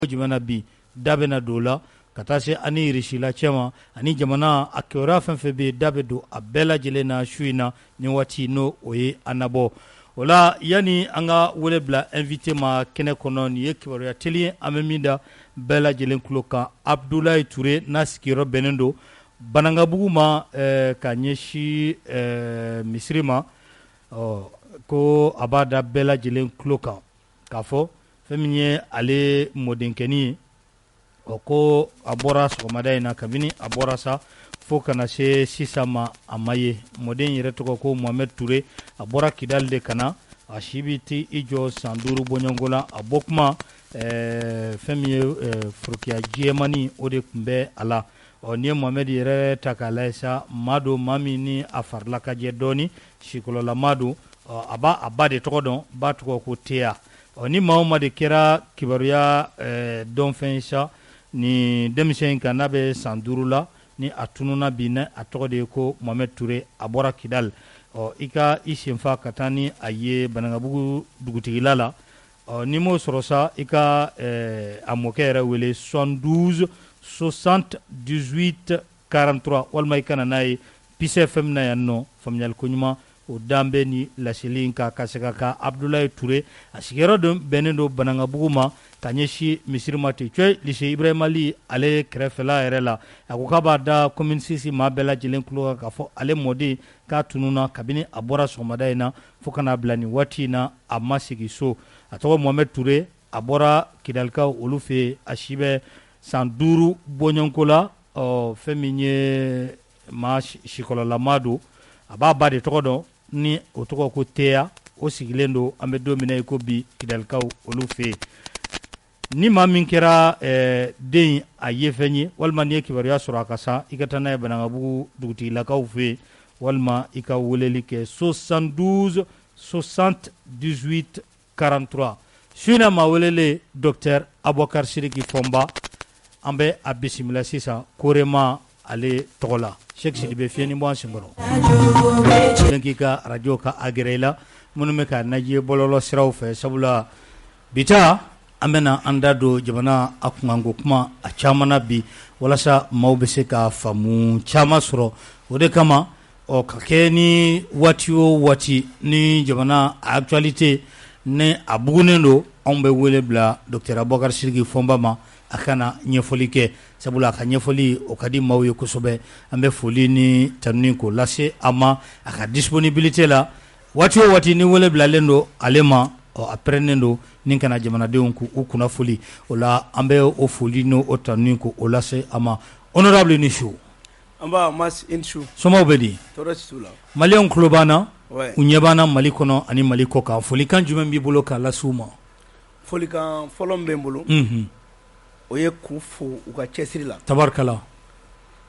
jumɛn bi da bɛ na don o la ka taa se ani risila cɛ ma ani jamana a kibaruya fɛn fɛn bɛ yen da bɛ don a bɛɛ lajɛlen na su in na ni waati n'o o ye an nabɔ o la yanni an ka wele bila invité ma kɛnɛ kɔnɔ nin ye kibaruya teli ye an bɛ min da bɛɛ lajɛlen tulo kan Abdulaye Ture n'a sigiyɔrɔ bɛnnen don Banangabugu ma ka ɲɛsin misiri ma ko a b'a da bɛɛ lajɛlen tulo kan k'a fɔ fɛn min ye ale mɔdenkɛni ye ko a bɔra sɔgɔmada in na kabini a bɔra sa fo kana se sisan ma a ma ye mɔden yɛrɛ tɔgɔ ko Mohamed Ture a bɔra Kidali de kana a si bi ti i jɔ san 5 bɔɲɔgɔnko la a bɔ kuma fɛn min ye forokiya jɛmani o de tun bɛ a la ni ye Mohamed yɛrɛ ta k'a lajɛ sa maa don maa min ni a farila ka jɛ dɔɔni sikɔlɔlama don a b'a a ba de tɔgɔ dɔn ba tɔgɔ ko Teya ni maa o maa de kɛra kibaruya dɔnfɛn ye sa ni denmisɛn in kan n'a bɛ san 5 la ni a tununa bi ne a tɔgɔ de ye ko Mohamed Ture a bɔra Kidali i ka i senfa ka taa ni a ye Banangabugu dugutigila la ni m'o sɔrɔ sa i ka a mɔkɛ yɛrɛ wele 72 60 18 43 walima i kana n'a ye Pisa FM na yan nɔ faamuyali ko ɲuman o dan bɛ ni laseli in kan ka se ka ka Abdulaye Ture a sigiyɔrɔ bɛnnen don Banangabugu ma ka ɲɛsin misiri ma ten coy lycée Ibrahima Ly ale kɛrɛfɛla yɛrɛ la a ko k'a b'a da commune 6 maa bɛɛ lajɛlen tulo kan k'a fɔ ale mɔden k'a tununa kabini a bɔra sɔgɔmada in na fo kana bila nin waati in na a ma segin so a tɔgɔ Mohamed Ture a bɔra Kidalikaw olu fɛ yen a si bɛ san 5 bɔɲɔgɔnko la fɛn min ye maa sikɔlɔlama don a b'a ba de tɔgɔ dɔn ni o tɔgɔ ko Teya o sigilen don an bɛ don min na i ko bi Kidalikaw olu fɛ yen ni maa min kɛra den a ye fɛn ye walima n'i ye kibaruya sɔrɔ a ka sa i ka taa n'a ye Banangabugu dugutigilakaw fɛ yen walima i ka weleli kɛ 72 60 18 43 su in na maa welele Docteur Aboubacar Sidiki Fɔnba an bɛ a bisimila sisan Korema ale tɔgɔ la Cheikh Sidi bɛ fiɲɛni bɔ an senkɔrɔ den k'i ka radio ka agɛrɛ i la minnu bɛ ka najiye bɔlɔlɔ siraw fɛ sabula bita an bɛna an da don jamana a kunkanko kuma a caman na bi walasa maaw bɛ se ka faamu caman sɔrɔ o de kama ka kɛ ni waati o waati ni jamana actualité ni a bugunen don anw bɛ wele bila Docteur Aboubacar Sidiki Fɔnba ma a kana ɲɛfɔli kɛ sabula a ka ɲɛfɔli o ka di maaw ye kosɛbɛ an bɛ foli ni tanuni k'o lase a ma a ka disponibilité la waati o waati ni wele bilalen don ale ma a pɛrɛnnen don ni kana jamanadenw k'u kunnafoli o la an bɛ o foli n'o tanuni k'o lase a ma honorable ni su an b'a mas insu somaw bɛ di tɔɔrɔ si t'u la maliyɛnw tulo b'an na u ɲɛ b'an na Mali kɔnɔ ani Mali kɔ kan folikan jumɛn b'i bolo k'a lase u ma folikan fɔlɔ min bɛ n bolo o ye k'u fo u ka cɛsiri la tabarikala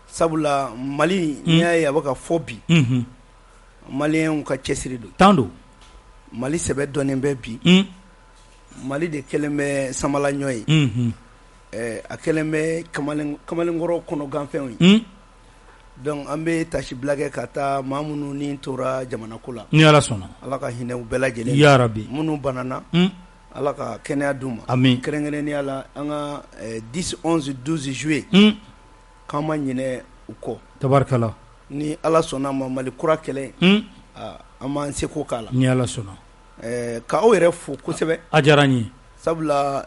sabula Mali n'i y'a ye a bɛ ka fɔ bi maliyɛnw ka cɛsiri don tan don Mali sɛbɛ dɔnnen bɛ bi Mali de kɛlen bɛ samalaɲɔ ye a kɛlen bɛ kamalenkɔrɔ kɔnɔ ganfɛnw ye donc an bɛ tasi bila kɛ ka taa maa minnu ni tora jamanako la ni Ala sɔnna Ala ka hinɛ u bɛɛ lajɛlen ya rabi minnu banana Ala ka kɛnɛya d'u ma amin kɛrɛnkɛrɛnnenya la an ka 10 11 12 juillet k'an ma ɲinɛ u kɔ tabarikala ni Ala sɔnna ma Mali kura kɛlɛ an m'an seko k'a la ni Ala sɔnna ka aw yɛrɛ fo kosɛbɛ a diyara n ye sabula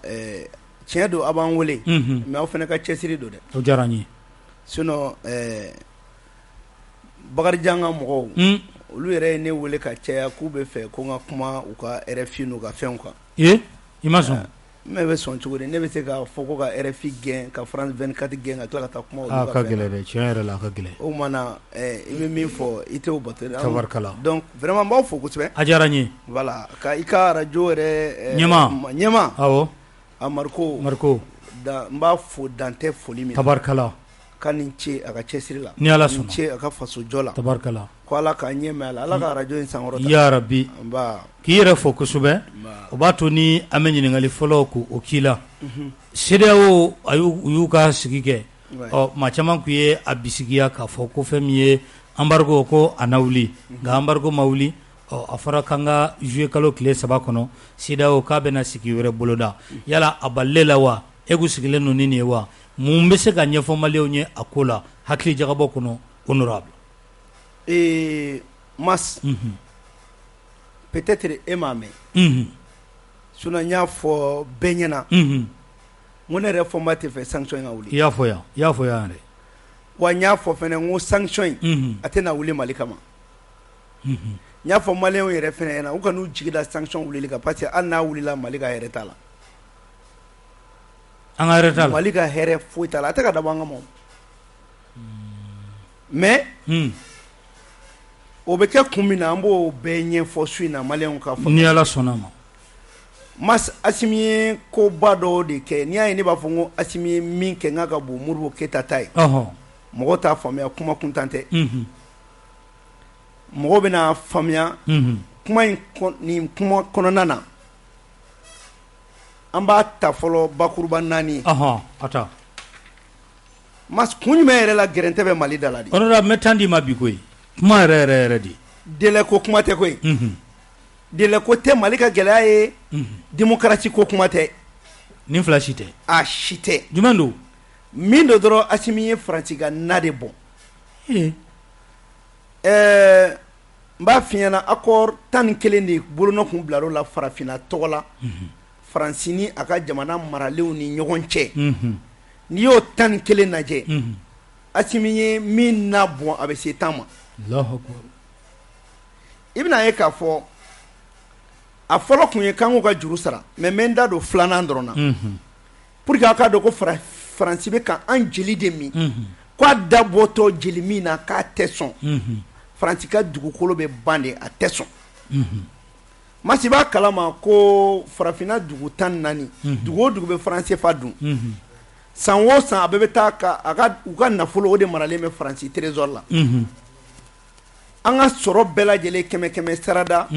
tiɲɛ don a b'an wele mais aw fana ka cɛsiri don dɛ o diyara n ye sinon Bakarijan ka mɔgɔw olu yɛrɛ ye ne wele ka caya k'u bɛ fɛ ko n ka kuma u ka RFI n'u ka fɛnw kan i ma sɔn mais bɛ sɔn cogo di ne bɛ se k'a fɔ ko ka RFI gɛn ka France 24 gɛn ka tila ka taa kuma olu ka ka gɛlɛn dɛ tiɲɛ yɛrɛ la a ka gɛlɛn o kumana i bɛ min fɔ i t'o bato tabarikala donc vraiment n b'aw fo kosɛbɛ a diyara n ye voilà ka i ka radio yɛrɛ ɲɛma awɔ a Mariko n b'a fo dan tɛ foli min tabarikala ka nin ce a ka cɛsiri la ni Ala sɔnna nin ce a ka fasojɔ la tabarikala ko Ala k'a ɲɛ mɛn a la Ala ka radio in sankɔrɔta ya rabi k'i yɛrɛ fo kosɛbɛ o b'a to ni an bɛ ɲininkali fɔlɔ k'o k'i la CEDEAO u y'u ka sigi kɛ maa caman tun ye a bisigiya k'a fɔ ko fɛn min ye embargo ko a na wuli nka embargo ma wuli a fɔra k'an ka juillet kalo tile 3 kɔnɔ CEDEAO k'a bɛna sigi wɛrɛ boloda yala a balilen la wa egu sigilen no nini wa mun be se ka ɲɛfɔ maliyɛnw ye a ko la hakili jagabɔ kɔnɔ honorable mas peut-être e m'a mɛn sinon n y'a fɔ bɛɛ ɲɛna n ko ne yɛrɛ fɔnba tɛ fɛ sanction in ka wuli. i y'a fɔ yan yɛrɛ wa n y'a fɔ fɛnɛ n ko sanction in a tɛna wuli Mali kama n y'a fɔ maliyɛnw yɛrɛ fɛnɛ ɲɛna u ka n'u jigi da sanction wulili kan parce que hali n'a wulila Mali ka hɛrɛ t'a la. an ka hɛrɛ t'a la Mali ka hɛrɛ foyi t'a la a tɛ ka dabɔ an kama mais o bɛ kɛ kun min na an b'o bɛɛ ɲɛfɔ su in na maliyɛnw ka fɔ. ni Ala sɔnna ma. Mas Asimi ye koba dɔw de kɛ n'i y'a ye ne b'a fɔ n ko Asimi ye min kɛ n k'a ka bon Modibo Keyita ta ye mɔgɔw t'a faamuya kuma kuntan tɛ mɔgɔw bɛna faamuya nin kuma kɔnɔna na an b'a ta fɔlɔ bakuruba 4 ye a ta Mas kun jumɛn yɛrɛ la gɛrɛntɛ bɛ Mali da la de. honorable n bɛ temps d'i ma bi koyi kuma yɛrɛ de délai ko kuma tɛ koyi délai ko tɛ Mali ka gɛlɛya ye démocratie ko kuma tɛ nin fila si tɛ a si tɛ jumɛn don min do dɔrɔn Asimi ye Faransi ka na de bɔ n b'a f'i ɲɛna accord 11 de bolonɔ kun bilar'o la farafinna tɔgɔ la Faransi ni a ka jamana maralenw ni ɲɔgɔn cɛ n'i y'o 11 lajɛ Asimi ye min na bɔn a bɛ se 10 ma i bɛna ye k'a fɔ a fɔlɔ kun ye k'an k'u ka juru sara mais n bɛ n da don filanan dɔrɔn na pour que aw k'a dɔn ko Faransi bɛ ka an jeli de min k'a dabɔtɔ jeli min na k'a tɛ sɔn Faransi ka dugukolo bɛ ban de a tɛ sɔn Masi b'a kalama ko farafinna dugu 14 dugu o dugu bɛ Faransi fa dun san o san a bɛɛ bɛ taa u ka nafolo o de maralen bɛ Faransi trésor la an ka sɔrɔ bɛɛ lajɛlen kɛmɛ kɛmɛ sarada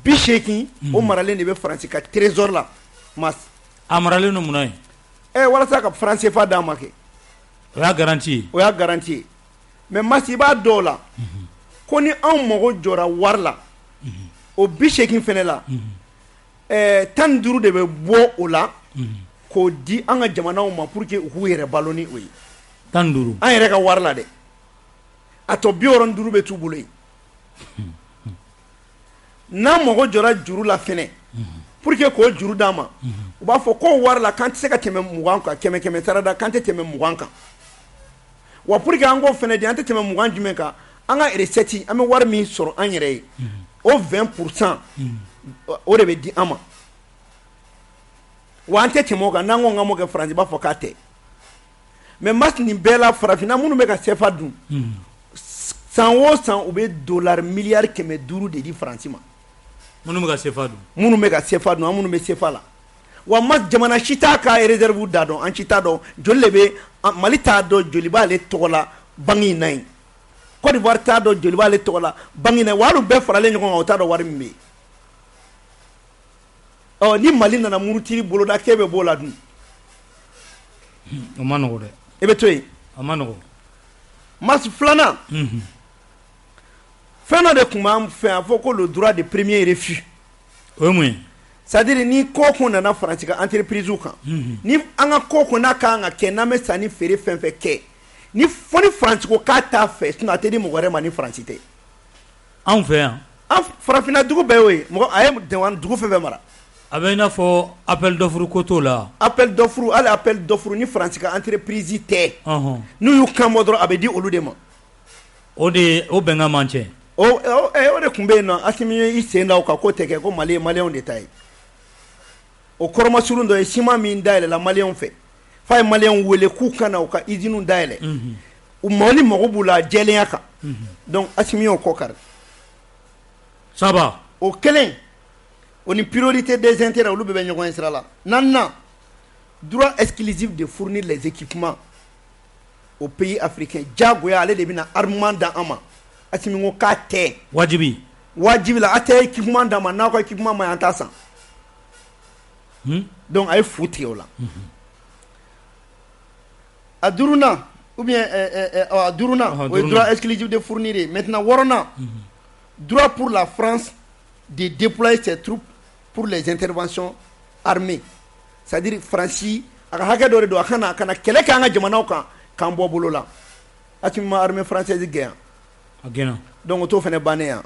80 o maralen de bɛ Faransi ka trésor la Mas a maralen no munna ye walasa ka Faransi fa d'an ma kɛ o y'a garantie ye mais Mas i b'a dɔw la ko ni anw mago jɔra wari la o 80 fɛnɛ la 15 de bɛ bɔ o la k'o di an ka jamanaw ma pour que u k'u yɛrɛ balo ni o ye 15 an yɛrɛ ka wari la dɛ a tɔ 65 bɛ t'u bolo yen n'an mago jɔra juru la fɛnɛ pour que k'o juru d'an ma u b'a fɔ ko wari la k'an tɛ se ka tɛmɛ 20 kan kɛmɛ kɛmɛ sarada k'an tɛ tɛmɛ 20 kan wa pour que an k'o fɛnɛ di an tɛ tɛmɛ 20 jumɛn kan an ka recette an bɛ wari min sɔrɔ an yɛrɛ ye o 20% o de bɛ di an ma wa an tɛ tɛmɛ o kan n'an ko k'an b'o kɛ Faransi b'a fɔ k'a tɛ mais Mas nin bɛɛ la farafinna minnu bɛ ka CFA dun san o san u bɛ dollar miliyari 500 de di Faransi ma minnu bɛ ka CFA dun an minnu bɛ CFA la wa Mas jamana si t'a ka réserve da dɔn an si t'a dɔn joli de bɛ Mali t'a dɔn joli b'ale tɔgɔ la banque in na yen Côte d'Ivoire t'a dɔn joli b'ale tɔgɔ la banque in na wa hali u bɛɛ faralen ɲɔgɔn kan o t'a dɔn wari min bɛ yen ni Mali nana murutili boloda k'e bɛ b'o la dun o ma nɔgɔ dɛ e bɛ to yen a ma nɔgɔ Mas filanan fɛn dɔ de tun b'an fɛ a fɔ ko le droit de premier refus o ye mun ye c'est-à-dire ni ko kun nana Faransi ka entreprise kan ni an ka ko kun n'a kan ka kɛ n'an bɛ sanni feere fɛn fɛn kɛ ni Faransi ko k'a t'a fɛ sinon a tɛ di mɔgɔ wɛrɛ ma ni Faransi tɛ anw fɛ yan an farafinna dugu bɛɛ y'o ye mɔgɔ a ye dugu fɛn fɛn mara a bɛ i n'a fɔ appel d'offre ko t'o la appel d'offre ni Faransi ka entreprise tɛ n'u y'u kan bɔ dɔrɔn a bɛ di olu de ma o bɛnkan man cɛ o de tun bɛ yen nɔ Asimi i sen da o kan k'o tɛ kɛ ko Mali ye maliyɛnw de ta ye o kɔrɔmasurun dɔ ye ciment min dayɛlɛla maliyɛnw fɛ f'a ye maliyɛnw wele k'u ka na u ka usine dayɛlɛ Mali mago b'u la jɛlenya kan donc Asimi y'o kɔ kari saba o kelen o ni priorité des intérêts olu bɛɛ bɛ ɲɔgɔn ye sira la naaninan droit exclusif de fournir les équipements aux pays africains jagoya ale de bɛna armement d'an ma Asimi ko k'a tɛ wajibi la a tɛ équipement d'an ma n'a ko équipement ma an t'a san donc a ye fu tigɛ o la a duurunan ou bien a duurunan o ye droit exclusif de fournir maintenant wɔɔrɔnan droit pour la France de déployer ses troupes pour les interventions armées c'est-à-dire Faransi aka hakɛ dɔ de don a kana kɛlɛ kɛ an ka jamanaw kan k'an bɔ bolo la Assimi ma armée française gɛn a gɛnna donc o t'o fɛnɛ bannen yan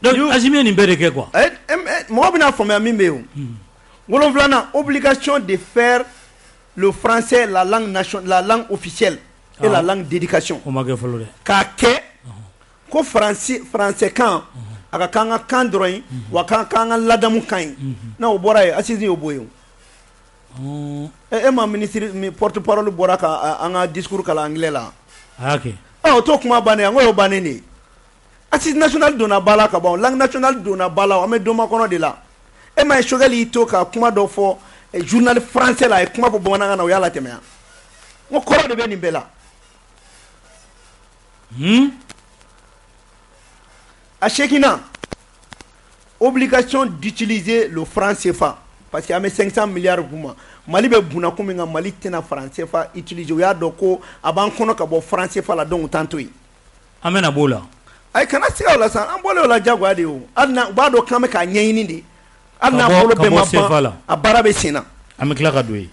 donc Assimi ye nin bɛɛ de kɛ quoi mɔgɔ bɛna faamuya min bɛ yen o 7 obligation de faire le français la langue officielle et la langue d'éducation o ma kɛ fɔlɔ dɛ k'a kɛ ko français kan a ka kan ka kan dɔrɔn ye wa kan ka ladamu kan ye n'a o bɔra ye Assimi y'o bɔ yen e ma ministre porte parole bɔra ka an ka discours kala anglais la a y'a kɛ o t'o kuma bannen an ko y'o bannen de assise nationale donna ba la ka ban langue nationale donna ba la an bɛ don makɔnɔ de la e ma ye Choguel y'i to ka kuma dɔ fɔ journal français la a ye kuma fɔ bamanankan na o y'a latɛmɛ yan n ko kɔrɔ de bɛ nin bɛɛ la a seginna obligation d'utiliser le franc CFA parce que an bɛ 500 milliards d'u ma Mali bɛ bunna ko min kan Mali tɛna franc CFA utiliser o y'a dɔn ko a b'an kɔnɔ ka bɔ franc CFA la donc o t'an to yen an bɛna b'o la ayi kana siga o la sa an bɔlen o la jagoya de o hali na u b'a dɔn k'an bɛ k'a ɲɛɲini de hali n'a bolo bɛɛ ma ban a baara bɛ sen na an bɛ tila ka don yen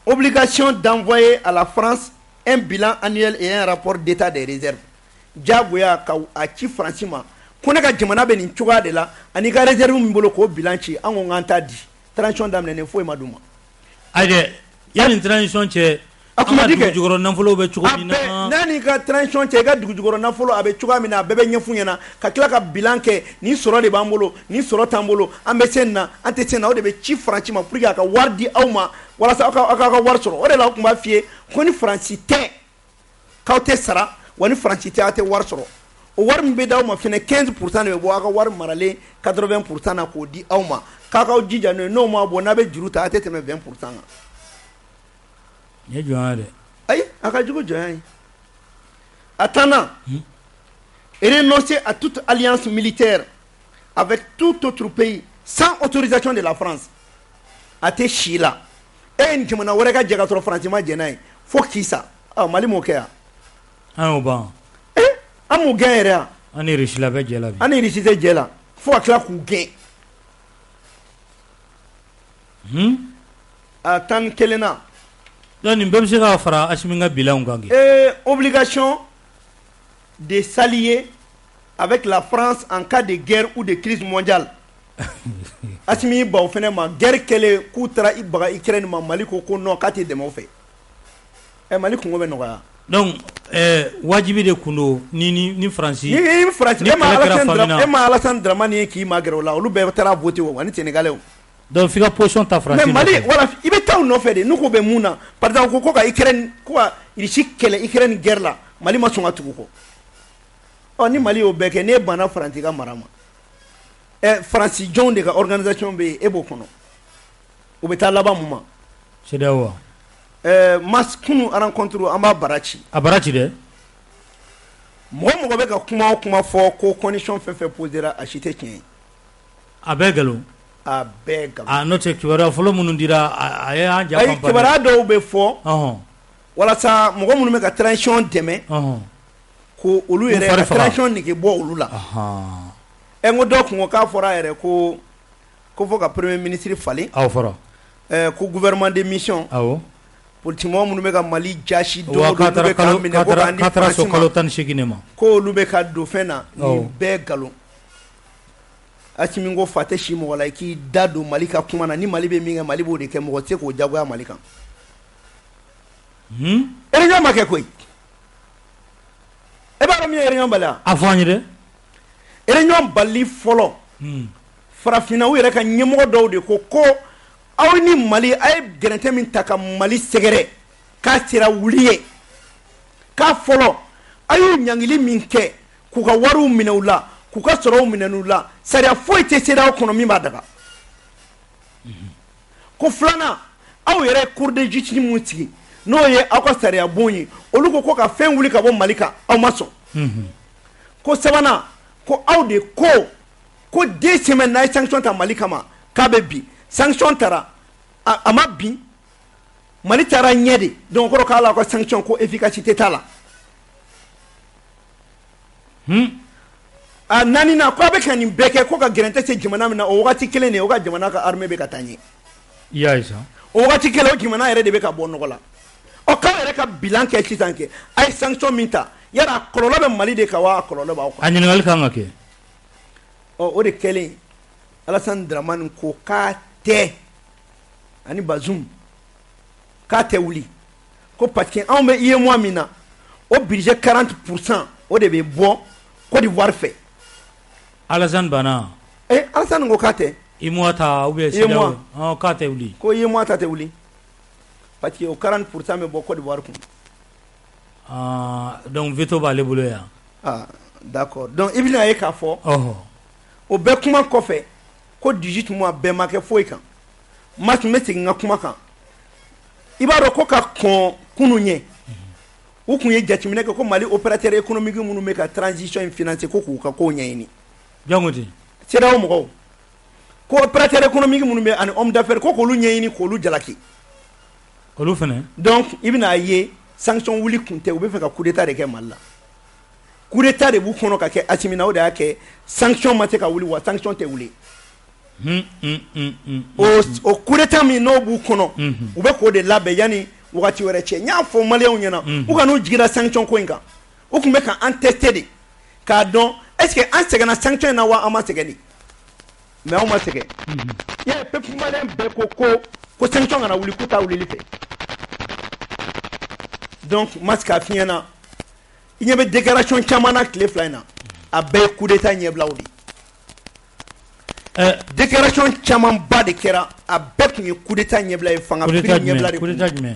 obligation d'envoyer à la France un bilan annuel et un rapport d'état des réserves jagoya ka a ci France ma ko ne ka jamana bɛ nin cogoya de la ani ka réserve min bolo k'o bilan ci an ko k'an t'a di transition daminɛnen foyi ma d'u ma ayi dɛ yanni transition cɛ an ka dugujukɔrɔ nafolo bɛ cogo min na n'ani ka transition cɛ i ka dugujukɔrɔ nafolo a bɛ cogoya min na a bɛɛ bɛ ɲɛfu ɲɛna ka tila ka bilan kɛ nin sɔrɔ de b'an bolo nin sɔrɔ t'an bolo an bɛ se nin na an tɛ se nin na o de bɛ ci France ma pour que a ka wari di aw ma walasa aw ka wari sɔrɔ o de la u tun b'a f'i ye ko ni France tɛ k'aw tɛ sara wa ni France tɛ aw tɛ wari sɔrɔ o wari min bɛ d'aw ma fɛnɛ 15% de bɛ bɔ aw ka wari maralen 80% na k'o di aw ma k'a k'aw jija n'o ye n'o ma bɔ n'a bɛ juru ta a tɛ tɛmɛ 20% kan. Ye jɔnya dɛ. Ayi a ka jugu jɔnya ye. A tanna renoncer à toute alliance militaire avec tout autre pays sans autorisation de la France a tɛ si la e ye nin jamana wɛrɛ ka jɛ ka sɔrɔ France ma jɛ n'a ye fo k'i sa Mali m'o kɛ yan. An y'o ban. An m'o gɛn yɛrɛ yan. An ni Russie la bɛ jɛ la bi. An ni Russie tɛ jɛ la fo ka tila k'u gɛn. A tan kelen na. Donc nin bɛɛ bɛ se ka fara Assimi ka bilanw kan kɛ. Obligation de s'allier avec la France en cas de guerre ou de crise mondiale. Assimi ba o fɛnɛ ma guerre kɛlen k'u taara i baga Ukraine ma Mali ko non k'a tɛ dɛmɛ o fɛ. Mali kungo bɛ nɔgɔya. Donc wajibi de kun don ni France ni France e ma Alassane Dramane ye k'i ma gɛrɛ o la olu bɛɛ taara voter o ani Sénégalais o. Donc f'i ka position ta France. Mais Mali voilà i bɛ taa o nɔfɛ de n'u ko bɛ mun na par exemple ko ka Ukraine ko ka Russie kɛlɛ Ukraine guerre la Mali ma sɔn ka tugu kɔ. Ni Mali y'o bɛɛ kɛ n'e banna France ka mara ma France jɔnw de ka organisation bɛ yen e b'o kɔnɔ o bɛ taa laban mun ma. CEDEAO wa. Mas kunu rencontre an b'a bara ci. A bara ci dɛ. Mɔgɔ mɔgɔ bɛ ka kuma o kuma fɔ ko condition fɛn fɛn posera a si tɛ tiɲɛ ye. A bɛɛ nkalon. A bɛɛ nkalon. N'o tɛ kibaruya fɔlɔ minnu dira a ye an ja ayi kibaruya dɔw bɛ fɔ. Walasa mɔgɔ minnu bɛ ka transition dɛmɛ. Ko olu yɛrɛ ka transition nege bɔ olu la. N ko dɔw kun ko k'a fɔra yɛrɛ ko fɔ ka premier ministre falen. Awɔ fɔra. Ko gouvernement de mission. Awɔ. Politimɔgɔ minnu bɛ ka Mali jasi don olu bɛ ka minɛ ko k'a di France ma. Kalo 18 de ma. Ko olu bɛ ka don fɛn na nin bɛɛ nkalon. Assimi ko fa tɛ si mɔgɔ la i k'i da don Mali ka kuma na ni Mali bɛ min kɛ Mali b'o de kɛ mɔgɔ tɛ se k'o jagoya Mali kan. Réunion ma kɛ koyi. E b'a dɔn min ye réunion bali wa? A fɔ an ye dɛ. Réunion bali fɔlɔ. Farafinna u yɛrɛ ka ɲɛmɔgɔ dɔw de ko aw ni Mali a ye gɛrɛntɛ min ta ka Mali sɛgɛrɛ k'a sera wuli ye k'a fɔlɔ a y'u ɲangili min kɛ k'u ka wariw minɛ u la k'u ka sɔrɔw minɛ u la sariya foyi tɛ CEDEAO kɔnɔ min b'a daga. Ko filanan aw yɛrɛ cour de justice mun sigi n'o ye aw ka sariya bon ye olu ko ka fɛn wuli ka bɔ Mali kan aw ma sɔn. Ko sabanan ko aw de ko 2 semaines n'a ye sanction ta Mali kama k'a bɛ bin. Sanction tara a ma bin Mali taara ɲɛ de donc kɔrɔ k'a la ko sanction ko efficacité t'a la. A naaninan ko a bɛ ka nin bɛɛ kɛ ko ka gɛrɛntɛ se jamana min na o wagati kelen de o ka jamana ka armée bɛ ka taa ɲɛ. I y'a ye sa. o wagati kɛla o jamana yɛrɛ de bɛ ka bɔ nɔgɔ la ɔ k'aw yɛrɛ ka bilan kɛ sisan kɛ a ye sanction min ta yala kɔlɔlɔ bɛ Mali de kan wa kɔlɔlɔ b'aw kan. A ɲininkali kan ka kɛ. ɔ o de kɛlen Alassane Dramane ko k'a tɛ ani Bazoum k'a tɛ wuli ko parce que anw bɛ UEMOA min na o budget 40% o de bɛ bɔ Côte d'Ivoire fɛ. Alassane Bana. Alassane ko k'a tɛ. UEMOA ta ou bien CEDEAO k'a tɛ wuli. Ko UEMOA ta tɛ wuli parce que o 40% bɛ bɔ Côte d'Ivoire kun. Donc veto b'ale bolo yan. D'accord donc i bɛna ye k'a fɔ. O bɛɛ kuma kɔfɛ ko 18 mois bɛɛ ma kɛ foyi kan. Ma tun bɛ segin n ka kuma kan. I b'a dɔn ko ka kɔn kunun ɲɛ. U kun ye jateminɛ kɛ ko Mali opérateur économique minnu bɛ ka transition in financer ko k'u ka kow ɲɛɲini. Jɔnko ten. CEDEAO mɔgɔw. Ko opérateur économique minnu bɛ ani homme d'affaires ko k'olu ɲɛɲini k'olu jalaki. Olu fɛnɛ. Donc i bɛna ye sanction wuli kun tɛ u bɛ fɛ ka coup d'état de kɛ Mali la. Coup d'état de b'u kɔnɔ ka kɛ Assimi na o de y'a kɛ sanction ma se ka wuli wa sanction tɛ wuli. O coup d'état min n'o b'u kɔnɔ u bɛ k'o de labɛn yanni wagati wɛrɛ cɛ n y'a fɔ maliyɛnw ɲɛna u ka n'u jigira sanction ko in kan u tun bɛ ka an tester de k'a dɔn est-ce que an sɛgɛnna sanction in na wa an ma sɛgɛn de mais anw ma sɛgɛn i y'a ye peuple malien bɛɛ ko sanction kana wuli k'u t'a wulili fɛ donc n ma se k'a f'i ɲɛna i ɲɛ bɛ déclaration caman na tile fila in na a bɛɛ ye coup d'état ɲɛbilaw de déclaration caman ba de kɛra a bɛɛ tun ye coup d'état ɲɛbila ye fanga piri ɲɛbila de kun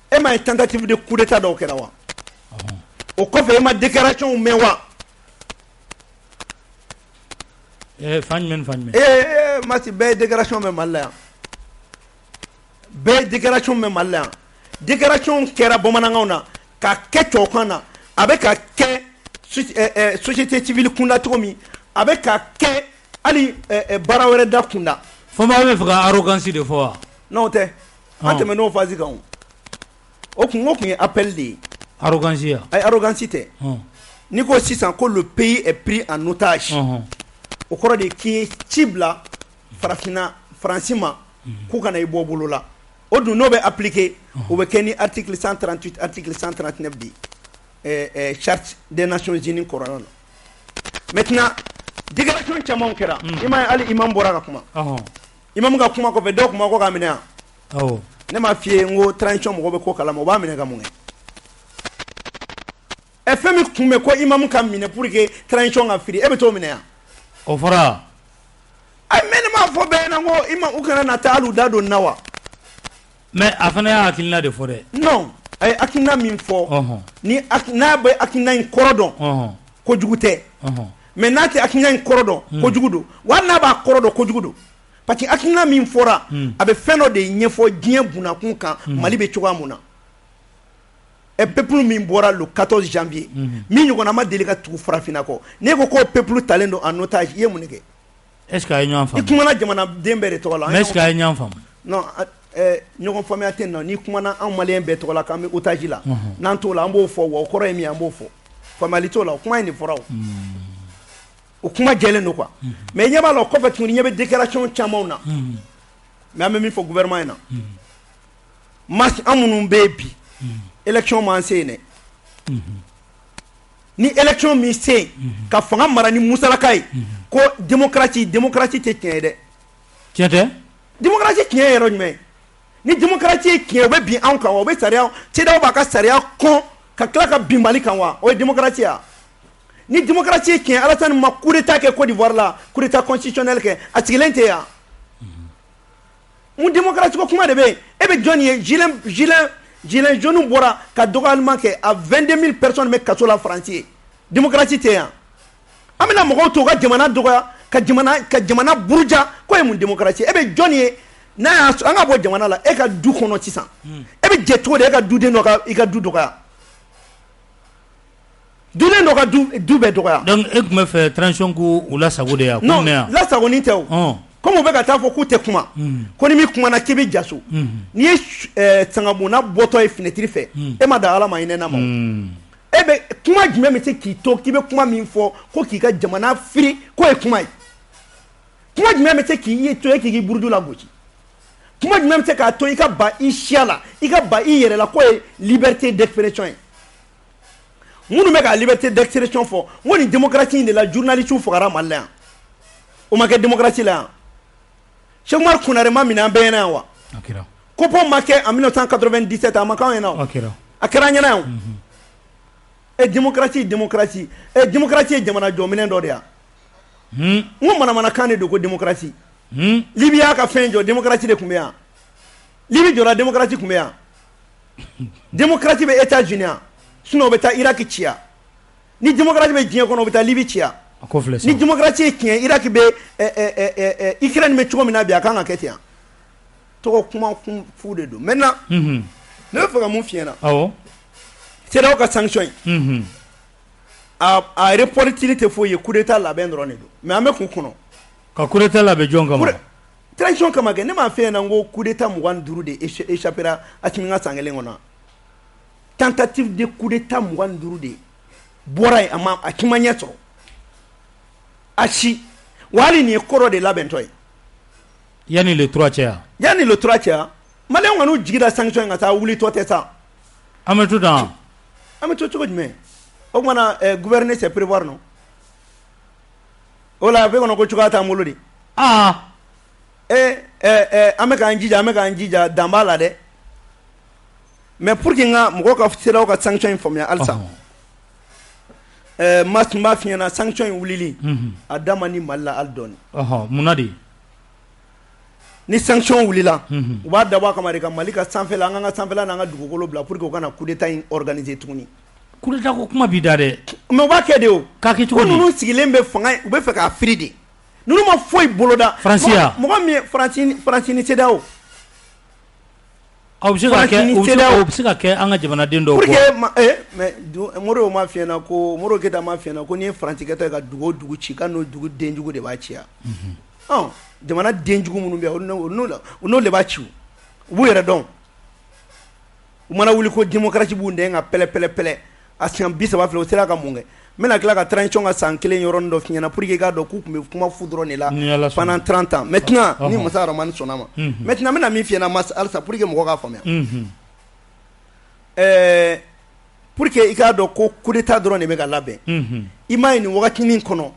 e ma ye tentative de coup d'état dɔw kɛra wa o kɔfɛ e ma déclaration mɛn wa fan jumɛn Mati bɛɛ ye déclaration mɛn Mali la yan bɛɛ ye déclaration mɛn Mali la yan déclaration kɛra bamanankanw na ka kɛ tubabukan na a bɛ ka kɛ société civile kunda cogo min a bɛ ka kɛ hali baara wɛrɛ da kunda fɔ maa bɛ fɛ ka arrogance de fɔ wa non tɛ an tɛmɛ n'o phase kan o kun ye appel de ye arrogance ya ayi arrogance tɛ n'i ko sisan ko le pays est pris en otage o kɔrɔ de k'i ye ci bila farafinna faransi ma k'u kana i bɔ bolo la o dun n'o bɛ appliquer o bɛ kɛ ni article 138 article 139 de charte des nations unies kɔrɔla la maintenant déclaration caman kɛra i ma ye hali imam bɔra ka kuma imam ka kuma kɔfɛ dɔw kuma ko k'a minɛ yan ne m'a f'i ye n ko transition mɔgɔw bɛ ko kalama o b'a minɛ ka mun kɛ fɛn min kun bɛ ko imam ka minɛ pour que transition ka firi e bɛ t'o minɛ yan o fɔra ayi mais ne m'a fɔ bɛɛ ɲɛna ko imam u kana na taa hali u da don nin na wa mais a fana y'a hakilina de fɔ dɛ non a ye hakilina min fɔ ni n'a bɛ hakilina in kɔrɔ dɔn kojugu tɛ mais n'a tɛ hakilina in kɔrɔ dɔn kojugu don wa n'a b'a kɔrɔ dɔn kojugu don parce que hakilina min fɔra a bɛ fɛn dɔ de ɲɛfɔ diɲɛ bunakun kan Mali bɛ cogoya mun na peuple min bɔra le 14 janvier min ɲɔgɔnna ma deli ka tugu farafinna kɔ n'e ko k'o peuple talen don en otage i ye mun de kɛ est ce que a ye ɲɔgɔn faamu i kumana jamanaden bɛɛ de tɔgɔ la mais est ce que a ye ɲɔgɔn faamu non ɲɔgɔn faamuya tɛ nin na n'i kumana anw maliyɛn bɛɛ tɔgɔ la k'an bɛ otage la n'an t'o la an b'o fɔ wa o kɔrɔ ye min ye an b'o fɔ faamuyali t'o la o kuma in de fɔra o kuma jɛlen don quoi mais i ɲɛ b'a la o kɔfɛ tuguni i ɲɛ bɛ déclaration camanw na mais an bɛ min fɔ gouvernement in na mars an minnu bɛ yen bi élection m'an se yen dɛ ni élection min se yen ka fanga mara ni musalaka ye ko démocratie tɛ tiɲɛ ye dɛ tiɲɛ tɛ démocratie tiɲɛ ye yɔrɔ jumɛn ni démocratie ye tiɲɛ o bɛ bin anw kan wa o bɛ sariya CEDEAO b'a ka sariya kɔn ka tila ka bin Mali kan wa o ye démocratie ya ni démocratie ye tiɲɛ Alassane ma coup d'état kɛ Côte d'Ivoire la coup d'état constitutionnel kɛ a sigilen tɛ yan mun démocratie ko kuma de bɛ yen e bɛ jɔn ye gilets jaunes bɔra ka dɔgɔyalima kɛ a 22 000 personnes bɛ kaso la Faransi ye démocratie tɛ yan an bɛna mɔgɔw to u ka jamana dɔgɔya ka jamana buruja k'o ye mun démocratie e bɛ jɔn ye n'a y'a sɔrɔ an ka bɔ jamana la e ka du kɔnɔ sisan e bɛ jɛ cogo di e ka duden dɔ i ka du dɔgɔya duden dɔ ka du bɛɛ dɔgɔya donc e tun bɛ fɛ transition k'u lasago de yan non lasagoni tɛ o comme u bɛ ka taa fɔ k'u tɛ kuma ko ni min kumana k'i bɛ jaso n'i ye sangabonna bɔtɔ ye fenêtre fɛ e ma da Ala ma hinɛ na ma e bɛ kuma jumɛn bɛ se k'i to k'i bɛ kuma min fɔ ko k'i ka jamana firi k'o ye kuma ye kuma jumɛn bɛ se k'i to e k'i buruju la gosi kuma jumɛn bɛ se k'a to i ka ba i siya la i ka ba i yɛrɛ la k'o ye liberté d'expression ye minnu bɛ ka liberté d'expression fɔ n ko nin démocratie in de la journalistes fagara Mali la yan o ma kɛ démocratie la yan Cheikh Umar Konare ma minɛ an bɛɛ ɲɛna yan wa Kopo ma kɛ en 1997 a ma k'anw ɲɛna o a kɛra an ɲɛna yan démocratie démocratie ye jamana jɔminɛ dɔ de yan n ko manamanakan de don ko démocratie Libye y'a ka fɛn jɔ démocratie de tun bɛ yan Libye jɔra démocratie tun bɛ yan démocratie bɛ États-Unis yan sinon o bɛ taa Irak ci yan ni démocratie bɛ diɲɛ kɔnɔ o bɛ taa Libye ci yan ni démocratie ye tiɲɛ Irak bɛ Ukraine bɛ cogo min na bi a kan ka kɛ ten yan tɔgɔ kuma fu de don maintenant ne bɛ fɛ ka mun f'i ɲɛna awɔ CEDEAO ka sanction yi a reportini tɛ foyi ye coup d'état labɛn dɔrɔn de don mais an bɛ kun kɔnɔ ka coup d'état labɛn jɔn kama transition kama kɛ ne m'a fɛ yen ko coup d'état 25 de échappera Assimi ka san kelen kɔnɔ tentative de coup d'état 25 de bɔra yen a ti ma ɲɛ sɔrɔ a si wa hali nin ye kɔrɔ de labɛntɔ ye yanni le 3 cɛ yanni le 3 cɛ maliyɛnw kɔni jigida sanction in ka taa wulitɔ tɛ sa an bɛ to tan an bɛ to cogo jumɛn o kumana gouverner c'est prévoir non o la a bɛ kɔnɔ ko cogoya t'an bolo de an bɛ k'an jija dan b'a la dɛ mais pour que nka mɔgɔw ka CEDEAO ka sanction in faamuya halisa ma tun b'a f'i ɲɛna sanction in wulili a da man di Mali la hali dɔɔni munna de ni sanction wulila u b'a dabɔ a kama de ka Mali ka sanfɛla an ka sanfɛla n'an ka dugukolo bila pour que u kana coup d'état in organiser tuguni coup d'état ko kuma b'i da dɛ mais u b'a kɛ de o k'a kɛ cogo di ninnu sigilen bɛ fanga u bɛ fɛ k'a firi de ninnu ma foyi boloda Faransi ya mɔgɔ min ye Faransi ni CEDEAO aw bɛ se ka kɛ an ka jamanaden dɔw pour que mais Modibo m'a f'i ɲɛna ko Modibo Keyita m'a f'i ɲɛna ko n'i ye Faransi kɛtɔ ye ka dugu o dugu ci k'a n'o dugu denjugu de b'a ci yan jamana denjugu minnu bɛ yan o n'o de b'a ci u b'u yɛrɛ dɔn u mana wuli ko démocratie b'u nɛn ka pɛlɛ a siɲɛ 30 filɛ o sera ka mun kɛ n bɛna tila ka transition ka san kelen yɔrɔnin dɔ f'i ɲɛna pour que i k'a dɔn k'u tun bɛ kuma fu dɔrɔn de la pendant 30 ans maintenant ni Musa Aramani sɔnna ma maintenant n bɛna min f'i ɲɛna halisa pour que mɔgɔw k'a faamuya pour que i k'a dɔn ko coup d'état dɔrɔn de bɛ ka labɛn i m'a ye nin wagatinin kɔnɔ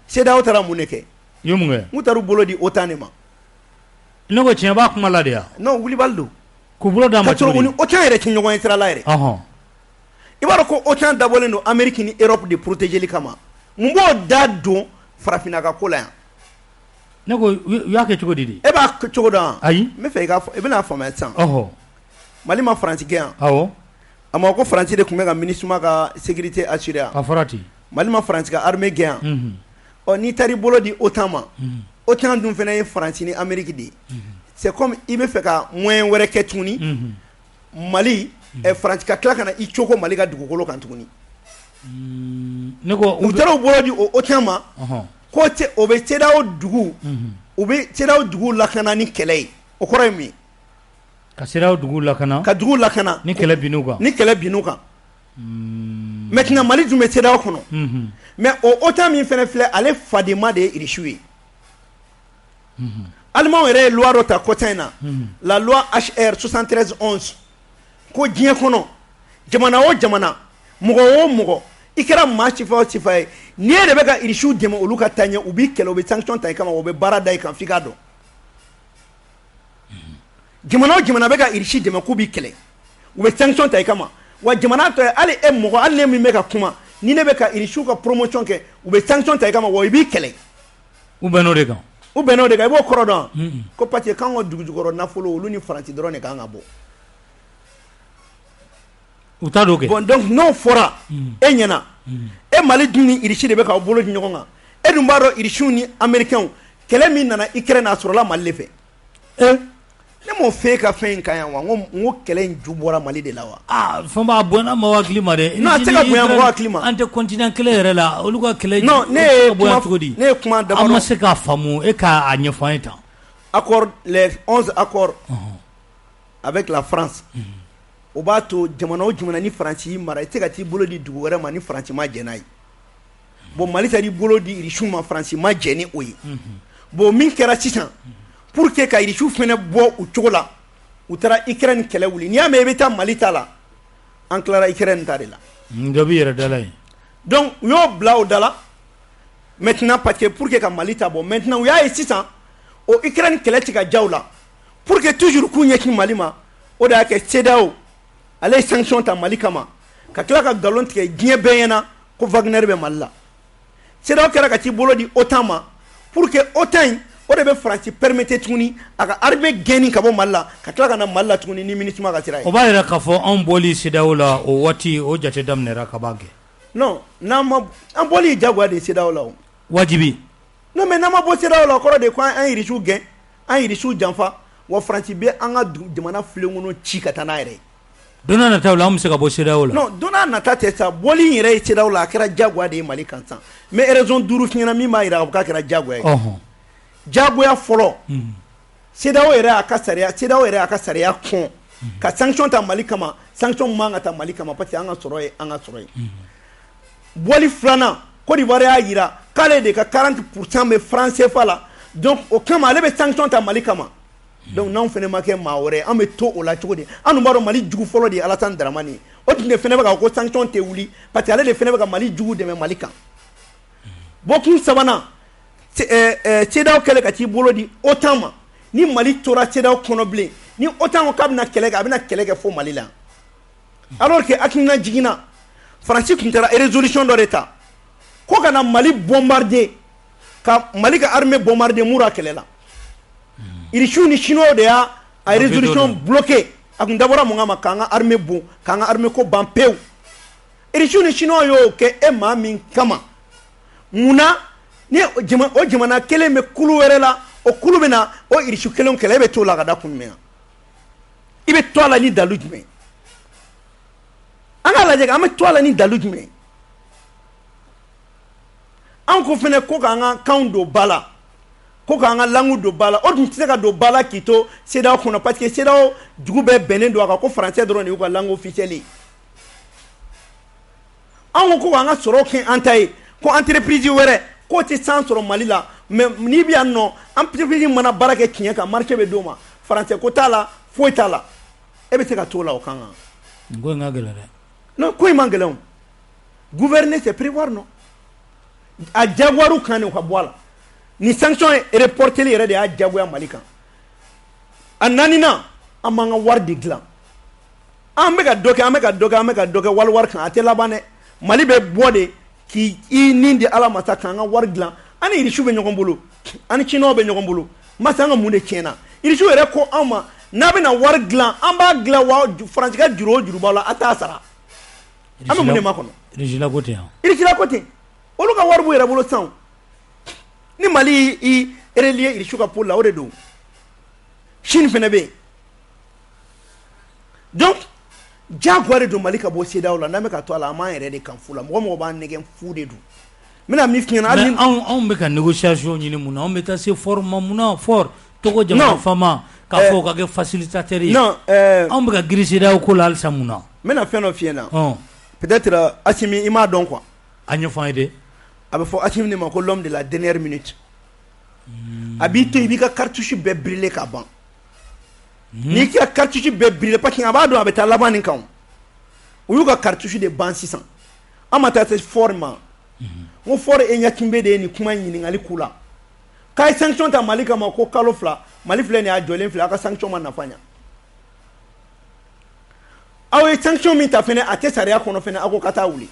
CEDEAO taara mun de kɛ n'u taara u bolo di OTAN de ma ne ko tiɲɛ b'a kuma la de ya non wulibali don k'u bolo d'a ma cogo di ka sɔrɔ OTAN yɛrɛ tɛ ɲɔgɔn ye sira la yɛrɛ i b'a dɔn ko OTAN dabɔlen don Amérique ni Europe de protégeli kama mun b'o da don farafinna ka ko la yan ne ko u y'a kɛ cogo di de e b'a kɛ cogo dɔn ayi n bɛ fɛ i bɛna faamuya sisan Mali ma Faransi kɛ yan a ma ko Faransi de tun bɛ ka MINUSMA ka sécurité assurer yan a fɔra ten Mali ma Faransi ka armée gɛn yan n'i taara i bolo di OTAN ma OTAN dun fana ye Faransi ni Amérique de ye c'est comme i bɛ fɛ ka moyen wɛrɛ kɛ tuguni Mali Faransi ka tila ka na i cogo Mali ka dugukolo kan tuguni ne ko u taara u bolo di o OTAN ma ko o bɛ CEDEAO dugu u bɛ CEDEAO dugu lakana ni kɛlɛ ye o kɔrɔ ye mun ye ka CEDEAO dugu lakana ka dugu lakana ni kɛlɛ binn'u kan maintenant Mali dun bɛ CEDEAO kɔnɔ mais o OTAN min fana filɛ ale fadema de ye Irisiw ye Alimanw yɛrɛ ye loi dɔ ta kɔta in na la loi HR 7311 ko diɲɛ kɔnɔ jamana o jamana mɔgɔ o mɔgɔ i kɛra maa sifa o sifa ye n'i e de bɛ ka Irisiw dɛmɛ olu ka taa ɲɛ u b'i kɛlɛ u bɛ sanction ta i kama u bɛ baara da i kan f'i k'a dɔn jamana o jamana bɛ ka Irisi dɛmɛ k'u b'i kɛlɛ u bɛ sanction ta i kama wa jamana tɔ ye hali e mɔgɔ hali ne min bɛ ka kuma ni ne bɛ ka Irisiw ka promotion kɛ u bɛ sanction ta i kama wa i b'i kɛlɛ u bɛnn'o de kan i b'o kɔrɔ dɔn ko parce que k'an ka dugu jukɔrɔ nafolo olu ni Faransi dɔrɔn de kan ka bɔ u t'a dɔn kɛ bon donc n'o fɔra e ɲɛna e Mali dun ni Irisi de bɛ k'aw bolo di ɲɔgɔn kan e dun b'a dɔn Irisiw ni Américains kɛlɛ min nana Ukraine a sɔrɔla Mali de fɛ ne m'o fɛ ka fɛn in kan yan wa n ko kɛlɛ in ju bɔra Mali de la wa fɛn b'a bonya mɔgɔ hakili ma dɛ non a tɛ ka bonya mɔgɔ hakili ma an tɛ continent kelen yɛrɛ la olu ka kɛlɛ non ne ye kuma an ma se k'a faamu e k'a ɲɛfɔ an ye tan accord les 11 accords avec la France o b'a to jamana o jamana ni Faransi y'i mara i tɛ se ka t'i bolo di dugu wɛrɛ ma ni Faransi ma jɛn n'a ye bon Mali taara i bolo di Irisiw ma Faransi ma jɛn ni o ye bon min kɛra sisan pour que ka irishu fene bo u cogo la u taara Ukraine kɛlɛ wuli n'i y'a mɛn i bɛ taa Mali ta la an tilara Ukraine ta de la dɔ b'i yɛrɛ dala yen donc u y'o bila o da la maintenant parce que pour que ka Mali ta bɔ maintenant u y'a ye sisan o Ukraine kɛlɛ ti ka ja u la pour que toujours k'u ɲɛsin Mali ma o de y'a kɛ CEDEAO ale ye sanction ta Mali kama ka tila ka nkalon tigɛ diɲɛ bɛɛ ɲɛna ko Wagner bɛ Mali la CEDEAO kɛra ka t'i bolo di OTAN ma pour que OTAN o de bɛ Faransi permettre tuguni a ka armée gɛnni ka bɔ Mali la ka tila ka na Mali la tuguni ni MINUSMA ka sira ye. o b'a yɛrɛ k'a fɔ anw bɔli CEDEAO la o waati o jate daminɛra ka ban kɛ. non n'an ma an bɔli jagoya de CEDEAO la o. wajibi. non mais n'an ma bɔ CEDEAO la o kɔrɔ de ko an irisiw gɛn an irisiw janfa wa Faransi bɛ an ka jamana filen kɔnɔ ci ka taa n'a yɛrɛ ye. don n'a nataw la an bɛ se ka bɔ CEDEAO la. non don n'a nata tɛ sa bɔli in yɛrɛ ye CEDEAO la a kɛra jagoya de ye Mali kan san mais raison 5 f'i ɲɛna min b'a jira k'a kɛra jagoya ye. jagoya fɔlɔ CEDEAO yɛrɛ y'a ka sariya kɔn ka sanction ta Mali kama sanction man ka ta Mali kama parce que an ka sɔrɔ ye an ka sɔrɔ ye. bɔli filanan Côte d'Ivoire y'a jira k'ale de ka 40% bɛ franc CFA la donc o kama ale bɛ sanction ta Mali kama donc n'anw fana ma kɛ maa wɛrɛ an bɛ to o la cogo di an dun b'a dɔn Mali jugu fɔlɔ de ye Alassane Dramane o tun de fana bɛ ka ko sanction tɛ wuli parce que ale de fana bɛ ka Mali jugu dɛmɛ Mali kan bɔkun sabanan CEDEAO kɛlɛ ka t'i bolo di OTAN ma ni Mali tora CEDEAO kɔnɔ bilen ni OTAN ko k'a bɛna kɛlɛ kɛ a bɛna kɛlɛ kɛ fo Mali la alors que hakilina jiginna Faransi tun taara résolution dɔ de ta ko ka na Mali bombarder ka Mali ka armée bombarder mura kɛlɛ la irisiw ni chinois de y'a résolution bloquée a tun dabɔra mun kama k'an ka armée bon k'an ka armée ko ban pewu irisiw ni chinois y'o kɛ e maa min kama munna ni o jamana kelen bɛ kulu wɛrɛ la o kulu bɛ na o irisiw kelen kɛlɛ e bɛ t'o la ka da kun jumɛn i bɛ to a la ni dalu jumɛn an k'a lajɛ an bɛ to a la ni dalu jumɛn an ko fana ko k'an ka kanw don ba la ko k'an ka langue don ba la o dun tɛ se ka don ba la k'i to CEDEAO kɔnɔ parce que CEDEAO dugu bɛɛ bɛnnen don a kan ko français dɔrɔn de y'u ka langue officielle ye an ko k'an ka sɔrɔ kɛ an ta ye ko entreprise wɛrɛ k'o tɛ san sɔrɔ Mali la mais n'i bɛ yan nɔ entreprise mana baara kɛ tiɲɛ kan marché bɛ d'o ma français ko t'a la foyi t'a la e bɛ se ka t'o la o kan kan. ko in ka gɛlɛn dɛ. non ko in man gɛlɛn o gouverner c'est prévoir non a jagoyariw kan de ka bɔ a la ni sanction reporteli yɛrɛ de y'a jagoya Mali kan a naaninan an b'an ka wari de dilan an bɛ ka dɔ kɛ wari kan a tɛ laban dɛ Mali bɛ bɔ de k'i nin di Ala ma sa k'an ka wari dilan an ni irisiw bɛ ɲɔgɔn bolo an ni chinois bɛ ɲɔgɔn bolo masa an ka mun de tiɲɛna irisiw yɛrɛ ko an ma n'a bɛna wari dilan an b'a dilan wa Faransi ka juru o juru b'aw la a t'a sara an bɛ mun de ma kɔnɔ irisila ko tɛ yan irisila ko tɛ olu ka wari b'u yɛrɛ bolo sisan ni Mali i relier irisiw ka pôle la o de don Chine fana bɛ yen donc jagoya de don Mali ka bɔ CEDEAO la n'an bɛ ka to a la an b'an yɛrɛ de kan fu la mɔgɔ b'an nɛgɛn fu de don n bɛna min f'i ɲɛna mais anw bɛ ka négociation ɲini mun na anw bɛ taa se fort ma mun na fort Togo jamana fama k'a fɔ o ka kɛ facilitateur ye non anw bɛ ka girin CEDEAO ko la halisa mun na n bɛna fɛn dɔ f'i ɲɛna peut-être Assimi i m'a dɔn quoi a ɲɛfɔ an ye de a bɛ fɔ Assimi de ma ko l'homme de la dernière minute a b'i to i b'i ka cartouche bɛɛ brûler ka ban n'i ka cartouche bɛɛ brûler parce que a b'a dɔn a bɛ taa laban nin kan u y'u ka cartouche de ban sisan an ma taa se fort ma n ko fort e ɲɛkimbe de ye nin kuma ɲininkali k'u la k'a ye sanction ta Mali kama ko kalo 2 Mali filɛ nin ye a jɔlen filɛ a ka sanction ma nafa ɲa aw ye sanction min ta fɛnɛ a tɛ sariya kɔnɔ fɛnɛ aw ko ka taa wuli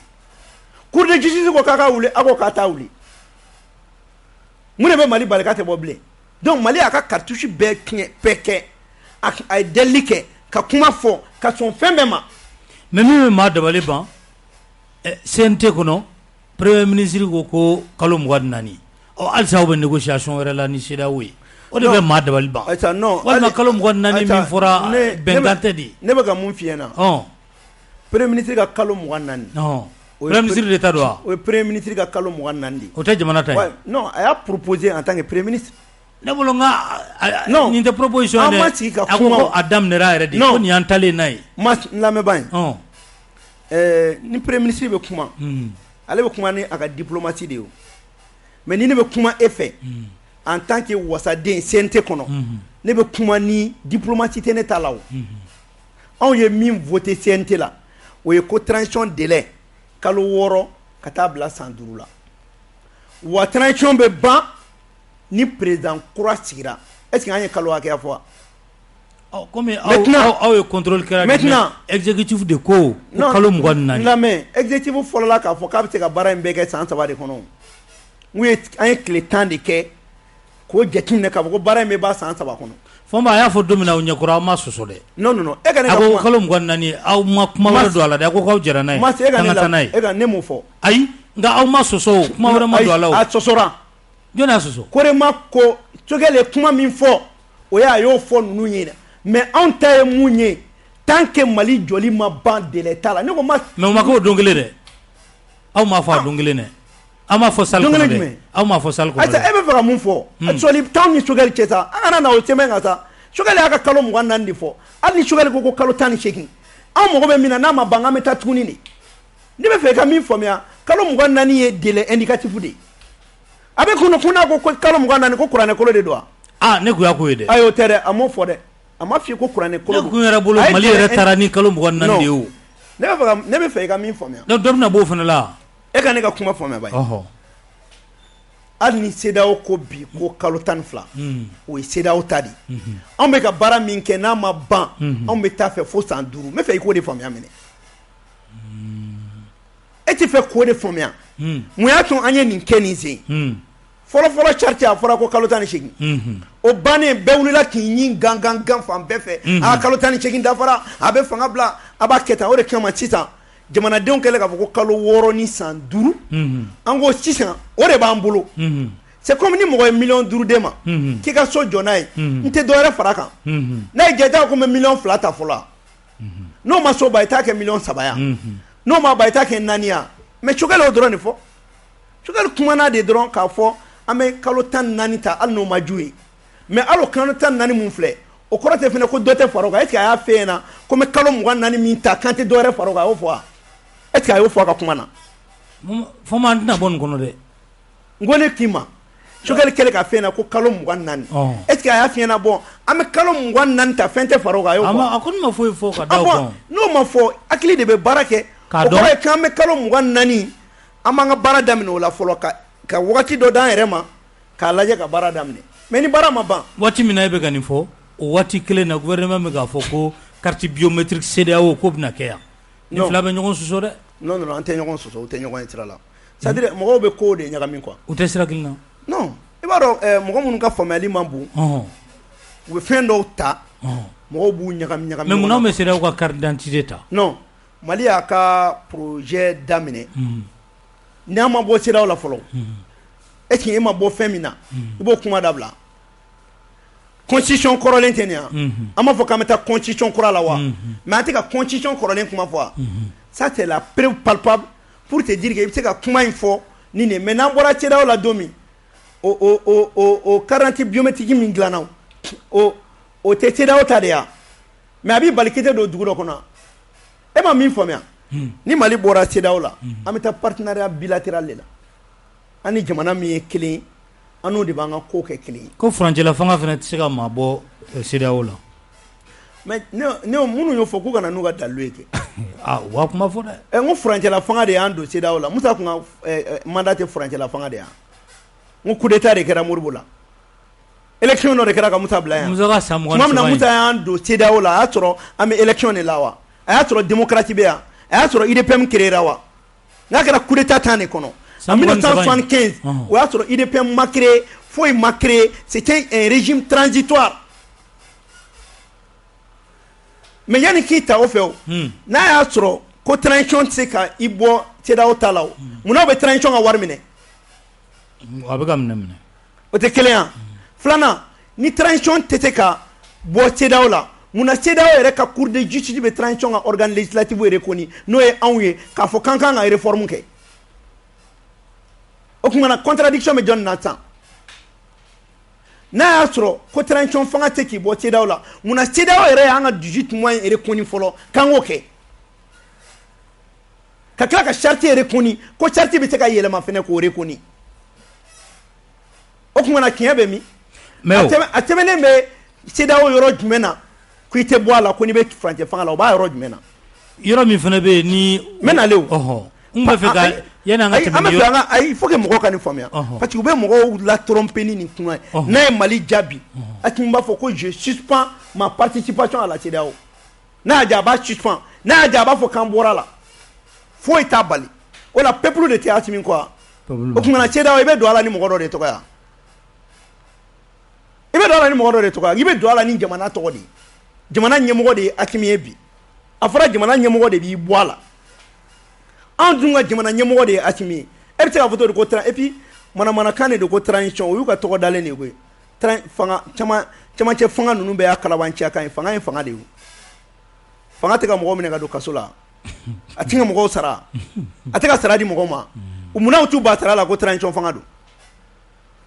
cour de justice ko k'a ka wuli aw ko k'a taa wuli mun de bɛ Mali bali k'a tɛ bɔ bilen donc Mali y'a ka cartouche bɛɛ kɛ a ye delili kɛ ka kuma fɔ ka sɔn fɛn bɛɛ ma mais min bɛ maa dabali ban CNT kɔnɔ premier ministre ko kalo 24 halisa aw bɛ négociation wɛrɛ la ni CEDEAO ye o de bɛ maa dabali ban walima kalo 24 min fɔra bɛnkan tɛ de ne bɛ ka mun f'i ɲɛna premier ministre ka kalo 24 premier ministre de ta don wa o ye premier ministre ka kalo 24 de o tɛ jamana ta ye non a y'a proposé en tant que premier ministre ne bolo nka nin tɛ proposition an ma sigi ka kuma ko a daminɛra yɛrɛ de ko nin y'an talen n'a ye n lamɛnba ye ni premier ministre bɛ kuma ale bɛ kuma ni a ka diplomatie de ye mais ni ne bɛ kuma e fɛ en tant que wasaden CNT kɔnɔ ne bɛ kuma ni diplomatie tɛ ne ta la o anw ye min voté CNT la o ye ko transition délai kalo 6 ka taa bila san 5 la wa transition bɛ ban ni président kura sigira est-ce que an ye kalo hakɛya fɔ comme aw ye contrôle kɛra maintenant exécutif de ko kalo 24 lamɛn exécutif fɔlɔ la k'a fɔ k'a bɛ se ka baara in bɛɛ kɛ san 3 de kɔnɔ an ye tile 10 de kɛ k'o jateminɛ k'a fɔ ko baara in bɛ ban san 3 kɔnɔ Fɔnba a y'a fɔ don min na o ɲɛkɔrɔ aw ma sɔsɔ dɛ non e ka ne ka kuma a ko kalo 24 aw ma kuma wɛrɛ don a la dɛ a ko k'aw jɛra n'a ye k'an ka taa n'a ye e ka ne m'o fɔ ayi nka aw ma sɔsɔ o kuma wɛrɛ ma don a la o a sɔsɔra jɔn y'a sɔsɔ Korema ko Choguel ye kuma min fɔ o y'a y'o fɔ ninnu ye mais anw ta ye mun ye tant que Mali jɔli ma ban délai t'a la ne ko ma mais o ma k'o don kelen dɛ aw m'a fɔ a don kelen dɛ aw m'a fɔ salle kɔnɔ dɛ aw m'a fɔ salle kɔnɔ dɛ e bɛ fɛ ka mun fɔ sɔli t'anw ni Choguel cɛ sa an kana na o sɛbɛn kan sa Choguel y'a ka kalo 24 de fɔ hali ni Choguel ko kalo 18 anw mago bɛ min na n'a ma ban an bɛ taa tuguni de ne bɛ fɛ ka min faamuya kalo 24 ye délai indicatif de a bɛ kun n'a ko kalo 24 ko kuranɛ kolo de don wa ne ko y'a ko ye dɛ ayi o tɛ dɛ a m'o fɔ dɛ a ma f'i ko kuranɛ kolo ne kun yɛrɛ bolo Mali yɛrɛ taara ni kalo 24 de ye o ne bɛ fɛ i ka min faamuya donc dɔ bɛna b'o fana la e ka ne ka kuma faamuya ba ye hali ni CEDEAO ko bi ko kalo 12 o ye CEDEAO ta de anw bɛ ka baara min kɛ n'a ma ban anw bɛ taa fɛ fo san 5 n bɛ fɛ i k'o de faamuya minɛ e tɛ fɛ k'o de faamuya mun y'a tun an ye nin kɛ nin sen fɔlɔ charte a fɔra ko kalo 18 o bannen bɛɛ wulila k'i ɲin gangan fan bɛɛ fɛ a kalo 18 dafara a bɛ fanga bila a b'a kɛ tan o de kama sisan jamanadenw kɛlen k'a fɔ ko kalo 6 ni san 5 an ko sisan o de b'an bolo c'est comme ni mɔgɔ ye 5 millions d'e ma k'i ka so jɔ n'a ye n tɛ dɔwɛrɛ fara kan n'a ye jɛta ko n bɛ 2 millions ta fɔlɔ n'o ma so ba i t'a kɛ 3 millions ya n'o ma ba i t'a kɛ 4 ya mais Choguel o dɔrɔn de fɔ Choguel kumana de dɔrɔn k'a fɔ an bɛ kalo 14 ta hali n'o ma ju ye mais hali o kalo 14 mun filɛ o kɔrɔ tɛ fɛnɛ ko dɔ tɛ fara o kan est-ce que a y'a f'e ɲɛna ko n bɛ kalo 24 min ta kan tɛ dɔwɛrɛ fara o kan a y'o fɔ wa est-ce que a y'o fɔ a ka kuma na fɔ ma an tɛna bɔ nin kɔnɔ dɛ n ko ne k'i ma Choguel kɛlen k'a f'e ɲɛna ko kalo 24 est-ce que a y'a f'i ɲɛna bɔn an bɛ kalo 24 ta fɛn tɛ fara o kan a y'o fɔ a ko ne ma foyi fɔ ka da o kan n'o ma fɔ hakili de bɛ baara kɛ o kɔrɔ ye k'an bɛ kalo 24 an b'an ka baara daminɛ o la fɔlɔ ka wagati dɔ d'an yɛrɛ ma k'a lajɛ ka baara daminɛ mais ni baara ma ban waati min na e bɛ ka nin fɔ o waati kelen na gouvernement bɛ k'a fɔ ko carte biométrique CEDEAO k'o bɛna kɛ yan ni fila bɛ ɲɔgɔn sɔsɔ dɛ non an tɛ ɲɔgɔn sɔsɔ u tɛ ɲɔgɔn ye sira la c'est à dire mɔgɔw bɛ kow de ɲagami quoi u tɛ sira kelen na non i b'a dɔn mɔgɔ minnu ka faamuyali man bon u bɛ fɛn dɔw ta mɔgɔw b'u ɲagami mais mun na bɛ CEDEAO ka carte d'identité ta non Mali y'a ka projet daminɛ n'a ma bɔ CEDEAO la fɔlɔ est-ce que e ma bɔ fɛn min na i b'o kuma dabila constitution kɔrɔlen tɛ nin yan an b'a fɔ k'an bɛ taa constitution kura la wa mais an tɛ ka constitution kɔrɔlen kuma fɔ wa ça c'est la preuve palpable pour te dire que i bɛ se ka kuma in fɔ ni nin mais n'an bɔra CEDEAO la don min o carte biométrique min dilanna o tɛ CEDEAO ta de ya mais a b'i bali k'i tɛ don dugu dɔ kɔnɔ e ma min faamuya ni Mali bɔra CEDEAO la an bɛ taa partenariat bilatéral de la an ni jamana min ye kelen an n'o de b'an ka ko kɛ kelen ye ko furancɛla fanga fana tɛ se ka maa bɔ CEDEAO la mais ne minnu y'o fɔ k'u kana n'u ka dalilu ye kɛ u b'a kuma fɔ dɛ n ko furancɛla fanga de y'an don CEDEAO la Musa kun ka mandat tɛ furancɛla fanga de yan n ko coup d'état de kɛra Modibo la élection dɔ de kɛra ka Musa bila yan tuma min na Musa y'an don CEDEAO la a y'a sɔrɔ an bɛ élection de la wa a y'a sɔrɔ démocratie bɛ yan a y'a sɔrɔ IDPM créera wa n'a kɛra coup d'état tan de kɔnɔ en 1975 o y'a sɔrɔ IDPM ma créé foyi ma créé c'était un régime transitoire mais yanni k'i ta o fɛ o n'a y'a sɔrɔ ko transition tɛ se ka i bɔ CEDEAO ta la o munna o bɛ transition ka wari minɛ a bɛ ka minɛ o tɛ kelen yan filanan ni transition tɛ se ka bɔ CEDEAO la munna CEDEAO yɛrɛ ka cour de justice bɛ transition ka organe législatif reconni n'o ye anw ye k'a fɔ k'an kan ka réforme kɛ o tuma na contradiction bɛ jɔn na sisan n'a y'a sɔrɔ ko transition fanga tɛ k'i bɔ CEDEAO la munna CEDEAO yɛrɛ y'an ka 18 mois reconni fɔlɔ k'an k'o kɛ ka tila ka charte reconni ko charte bɛ se ka yɛlɛma fɛnɛ k'o reconni o kuma na kiɲɛ bɛ min mais a tɛmɛnen bɛ CEDEAO yɔrɔ jumɛn na ko i tɛ bɔ a la ko n'i bɛ furancɛ fanga la o b'a yɔrɔ jumɛn na yɔrɔ min fana bɛ ni n bɛ nalen o n b'a fɛ ka yani an ka tɛmɛ yɔrɔ ayi il faut que mɔgɔw ka nin faamuya parce que u bɛ mɔgɔw la tromper ni nin kuma ye n'a ye Mali jaabi Hakimi b'a fɔ ko je suspends ma participation à la CEDEAO n'a y'a diya a b'a suspend n'a y'a diya a b'a fɔ k'an bɔra la foyi t'a bali o la peuple de tɛ Hakimi kɔ o tuma na CEDEAO i bɛ don a la ni mɔgɔ dɔ de tɔgɔ ye i bɛ don a la ni mɔgɔ dɔ de tɔgɔ ye i bɛ don a la ni jamana tɔgɔ de ye jamana ɲɛmɔgɔ de ye Hakimi ye bi a fɔra jamana ɲɛmɔgɔ de b'i bɔ a la anw dun ka jamana ɲɛmɔgɔ de ye Hakimi ye e bɛ se k'a fɔ de ko et puis manamanakan de don ko transition o y'u ka tɔgɔ dalen de ye koyi fanga camancɛ fanga ninnu bɛɛ y'a kalabanciya kan ye fanga ye fanga de ye fanga tɛ ka mɔgɔ minɛ ka don kaso la a tɛ ka mɔgɔw sara a tɛ ka sara di mɔgɔw ma munna u t'u ba sara la ko transition fanga don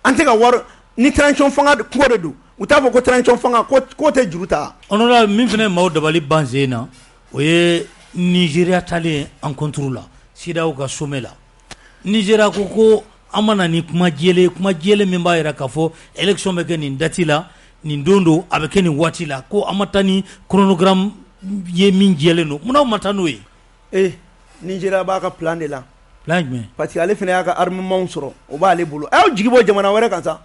an tɛ ka wari ni transition fanga ko de don u t'a fɔ ko transition fanga k'o tɛ juru ta honorable min fana ye maaw dabali ban sen na o ye Nigeria talen encontre la CEDEAO ka sommet la Nigeria ko an mana ni kuma jɛlen min b'a jira k'a fɔ élection bɛ kɛ nin date la nin don do a bɛ kɛ nin waati la ko an ma taa ni chronogramme ye min jɛlen do munna aw ma taa n'o ye Nigeria b'a ka plan de la plan jumɛn parce que ale fana y'a ka armement sɔrɔ o b'ale bolo a y'aw jigi bɔ jamana wɛrɛ kan sa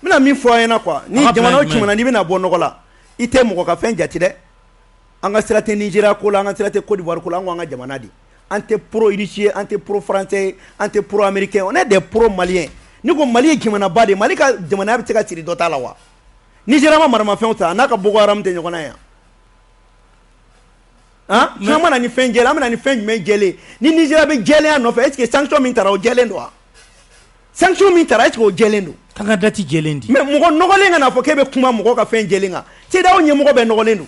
n bɛna min fɔ a ɲɛna quoi ni jamana o jamana n'i bɛna bɔ nɔgɔ la i tɛ mɔgɔ ka fɛn jate dɛ an ka sira tɛ Nigeria ko la an ka sira tɛ Côte d'Ivoire ko la an ko an ka jamana de an tɛ pro russe an tɛ pro français an tɛ pro américain on est des pro maliens ni ko Mali ye jamana ba de Mali ka jamana bɛ se ka siri dɔ ta la wa Nigeria ma maramafɛnw ta n'a ka Boko Haram tɛ ɲɔgɔn na yan an mana ni fɛn jɛlen an bɛna ni fɛn jumɛn jɛlen ni Nigeria bɛ jɛlenya nɔfɛ est ce que sanction min tara o jɛlen don wa sanction min tara est ce que o jɛlen don k'an ka date jɛlen di mais mɔgɔ nɔgɔlen ka na fɔ k'e bɛ kuma mɔgɔ ka fɛn jɛlen kan CEDEAO ɲɛmɔgɔ bɛ nɔgɔlen don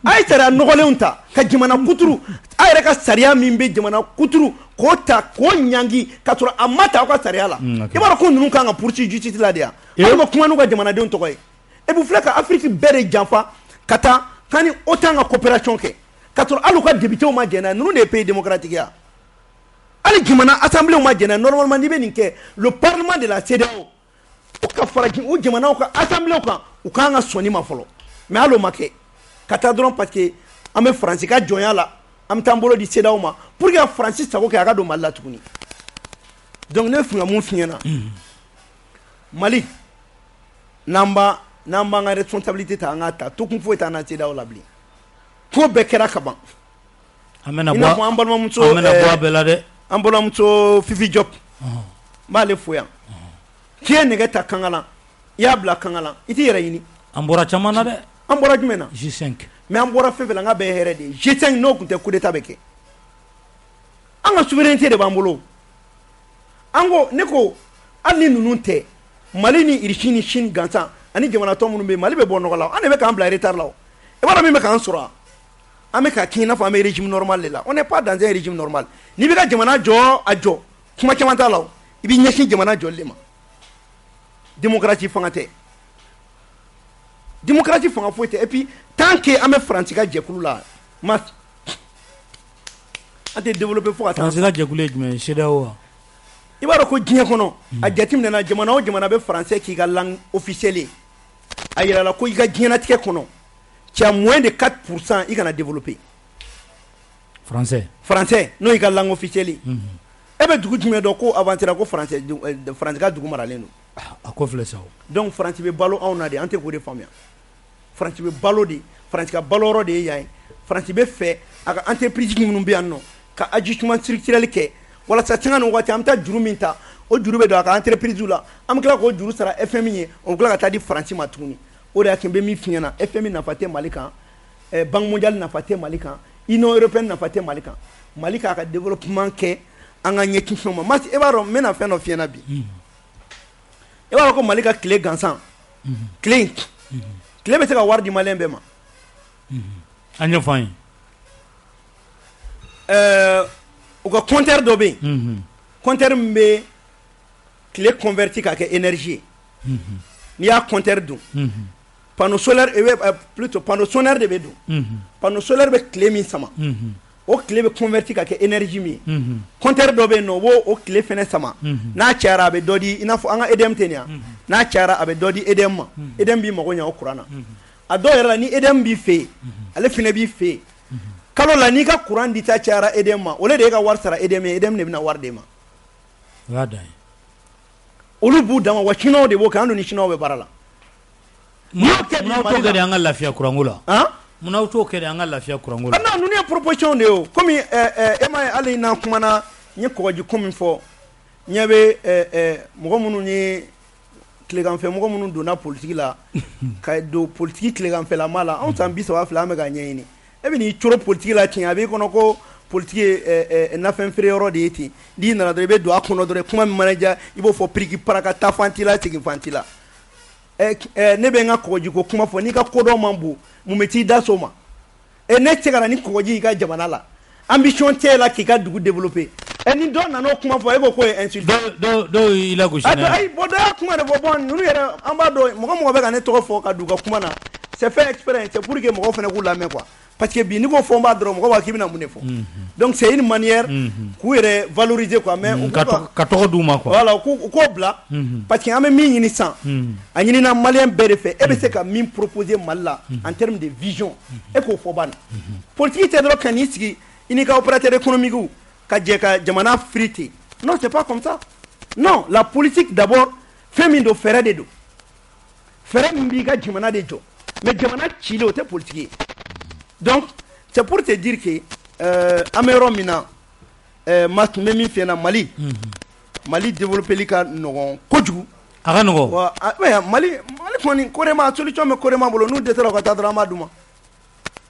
a ye sariya nɔgɔlenw ta ka jamana kuturu a yɛrɛ ka sariya min bɛ jamana kuturu k'o ta k'o ɲangi ka sɔrɔ a ma ta aw ka sariya la i b'a dɔn ko ninnu kan ka poursuivre justice la de yan aw ka kuma n'u ka jamanadenw tɔgɔ ye et puis filɛ ka Afrique bɛɛ de janfa ka taa k'an ni OTAN ka coopération kɛ ka sɔrɔ hali u ka députés ma jɛn n'a ye ninnu de ye pays démocratique ya hali jamana assemblée ma jɛn n'a ye normalement n'i bɛ nin kɛ le parlement de la CEDEAO o ka fara o jamanaw ka assemblée kan u kan ka sɔnni ma fɔlɔ mais hali o ma kɛ ka taa dɔrɔn parce que an bɛ Faransi ka jɔnya la an bɛ taa an bolo di CEDEAO ma pour que Faransi sago kɛ a ka don Mali la tuguni donc ne fɛ ka mun f'i ɲɛna Mali n'an b'an ka responsabilité ta an k'a ta tokun foyi t'an na CEDEAO la bilen ko bɛɛ kɛra ka ban an bɛna bɔ a bɛɛ la dɛ an balimamuso Fifi Diop n b'ale fo yan k'i ye nɛgɛ ta kanga la i y'a bila kanga la i t'i yɛrɛ ɲini an bɔra caman na dɛ an bɔra jumɛn na G5 mais an bɔra fɛn fɛn la n ka bɛɛ hɛrɛ de ye G5 n'o tun tɛ coup d'état bɛ kɛ an ka souveraineté de b'an bolo ne ko hali ni ninnu tɛ Mali ni Russie ni Chine gansan ani jamana tɔ minnu bɛ yen Mali bɛ bɔ nɔgɔ la an de bɛ k'an bila retard la o i b'a dɔn min bɛ k'an sɔrɔ an bɛ ka kɛ i n'a fɔ an bɛ régime normal de la on n'est pas dans un régime normal n'i bɛ ka jamana jɔ a jɔ kuma caman t'a la i b'i ɲɛsin jamana jɔli de ma démocratie fanga tɛ démocratie fanga foyi tɛ et puis tant que an bɛ Faransi ka jɛkulu la an tɛ développer fo ka taa Faransi ka jɛkulu ye jumɛn ye CEDEAO wa i b'a dɔn ko diɲɛ kɔnɔ a jateminɛna jamana o jamana bɛ Français k'i ka langue officielle a yira la ko i ka diɲɛlatigɛ kɔnɔ tu as moins de 4% i kana développer français n'o y'i ka langue officielle e bɛ dugu jumɛn dɔn ko avancera ko Faransi ka dugu maralen don a ko filɛ sa donc Faransi bɛ balo anw na de an tɛ k'o de faamuya Faransi bɛ balo de Faransi ka balo yɔrɔ de ye yan ye Faransi bɛ fɛ a ka entreprise minnu bɛ yan nɔ ka ajustement structurel kɛ walasa sanga ni waati an bɛ taa juru min ta o juru bɛ don a ka entreprise la an bɛ tila k'o juru sara FMI ye o bɛ tila ka taa di Faransi ma tuguni o de y'a kɛ n bɛ min f'i ɲɛna FMI nafa tɛ Mali kan Banque mondiale nafa tɛ Mali kan Union européenne nafa tɛ Mali kan Mali k'a ka développement kɛ an ka ɲɛkin fɛnw ma Mati e b'a dɔn n bɛna fɛn dɔ f'i ɲɛna bi e b'a dɔn ko Mali ka tile gansan tile bɛ se ka wari di Maliyɛn bɛɛ ma an ɲɛfɔ an ye u ka compteur dɔ bɛ yen compteur min bɛ tile converti k'a kɛ énergie ye n'i y'a compteur dun panneau solaire plutôt panneau solaire de bɛ dun panneau solaire bɛ tile min sama o tile bɛ converti ka kɛ énergie min ye compteur dɔ bɛ yen nɔ o b'o tile fɛnɛ sama n'a cayara a bɛ dɔ di i n'a fɔ an ka EDM tɛ nin ya n'a cayara a bɛ dɔ di EDM ma EDM b'i mago ɲɛ o courant na a dɔw yɛrɛ la ni EDM b'i fɛ yen ale fɛnɛ b'i fɛ yen kalo la n'i ka courant di ta cayara EDM ma ole de e ka wari sara EDM ye EDM de bɛna wari d'e ma o y'a dan ye olu b'u dama wa chinois de b'o kɛ an dun ni chinois bɛ baara la mun'aw t'o kɛ de an ka lafiya kuranko la mun'aw t'o kɛ de an ka lafiya kuranko la non ninnu ye proposition de ye o komi e ma ye hali n'an kumana n ye kɔgɔji ko min fɔ ɲɛ bɛ mɔgɔ minnu ye tileganfɛ mɔgɔ minnu donna politique la ka don politique tileganfɛlama la anw san 30 filɛ an bɛ ka ɲɛɲini e bɛ n'i coro politique la tiɲɛ a b'i kɔnɔ ko politique ye nafɛn feere yɔrɔ de ye ten n'i nana dɔrɔn i bɛ don a kɔnɔ dɔrɔn kuma min mana diya i b'o fɔ piriki paraka taa fan t'i la segin fan t'i la ne bɛ n ka kɔgɔji ko kuma fɔ n'i ka kodɔn man bon mun bɛ t'i da so ma ne tɛ se ka na ni kɔgɔji i ka jamana la ambition tɛ la k'i ka dugu développer ni dɔ nana o kuma fɔ e ko k'o ye insulte dɔw y'i lagosi n'a ye ayi bɔn dɔ y'a kuma de fɔ bon ninnu yɛrɛ an b'a dɔn mɔgɔ bɛ ka ne tɔgɔ fɔ ka don u ka kuma na c'est fait exprès c'est pour que mɔgɔw fana k'u lamɛn quoi parce que bi n'i ko fɔ n b'a dɔrɔn mɔgɔ b'a k'i bɛna mun de fɔ donc c'est une manière k'u yɛrɛ valoriser quoi mais ka tɔgɔ d'u ma quoi voilà u k'o bila parce que an bɛ min ɲini sisan a ɲinina maliyɛn bɛɛ de fɛ e bɛ se ka min proposer Mali la en termes de vision e k'o fɔ banni politique tɛ dɔrɔn ka n'i sigi i n'i ka opérateur économique ka jɛ ka jamana firi ten non c'est pas comme ça non la politique d'abord fɛn min don fɛɛrɛ de don fɛɛrɛ min b'i ka jamana de jɔ mais jamana cilen o tɛ politique ye donc c'est pour te dire que an bɛ yɔrɔ min na ma tun bɛ min f'i ɲɛna Mali développeli ka nɔgɔn kojugu a ka nɔgɔn wa Mali kɔni korema solution bɛ korema bolo n'u dɛsɛra u ka taa dɔrɔn an b'a d'u ma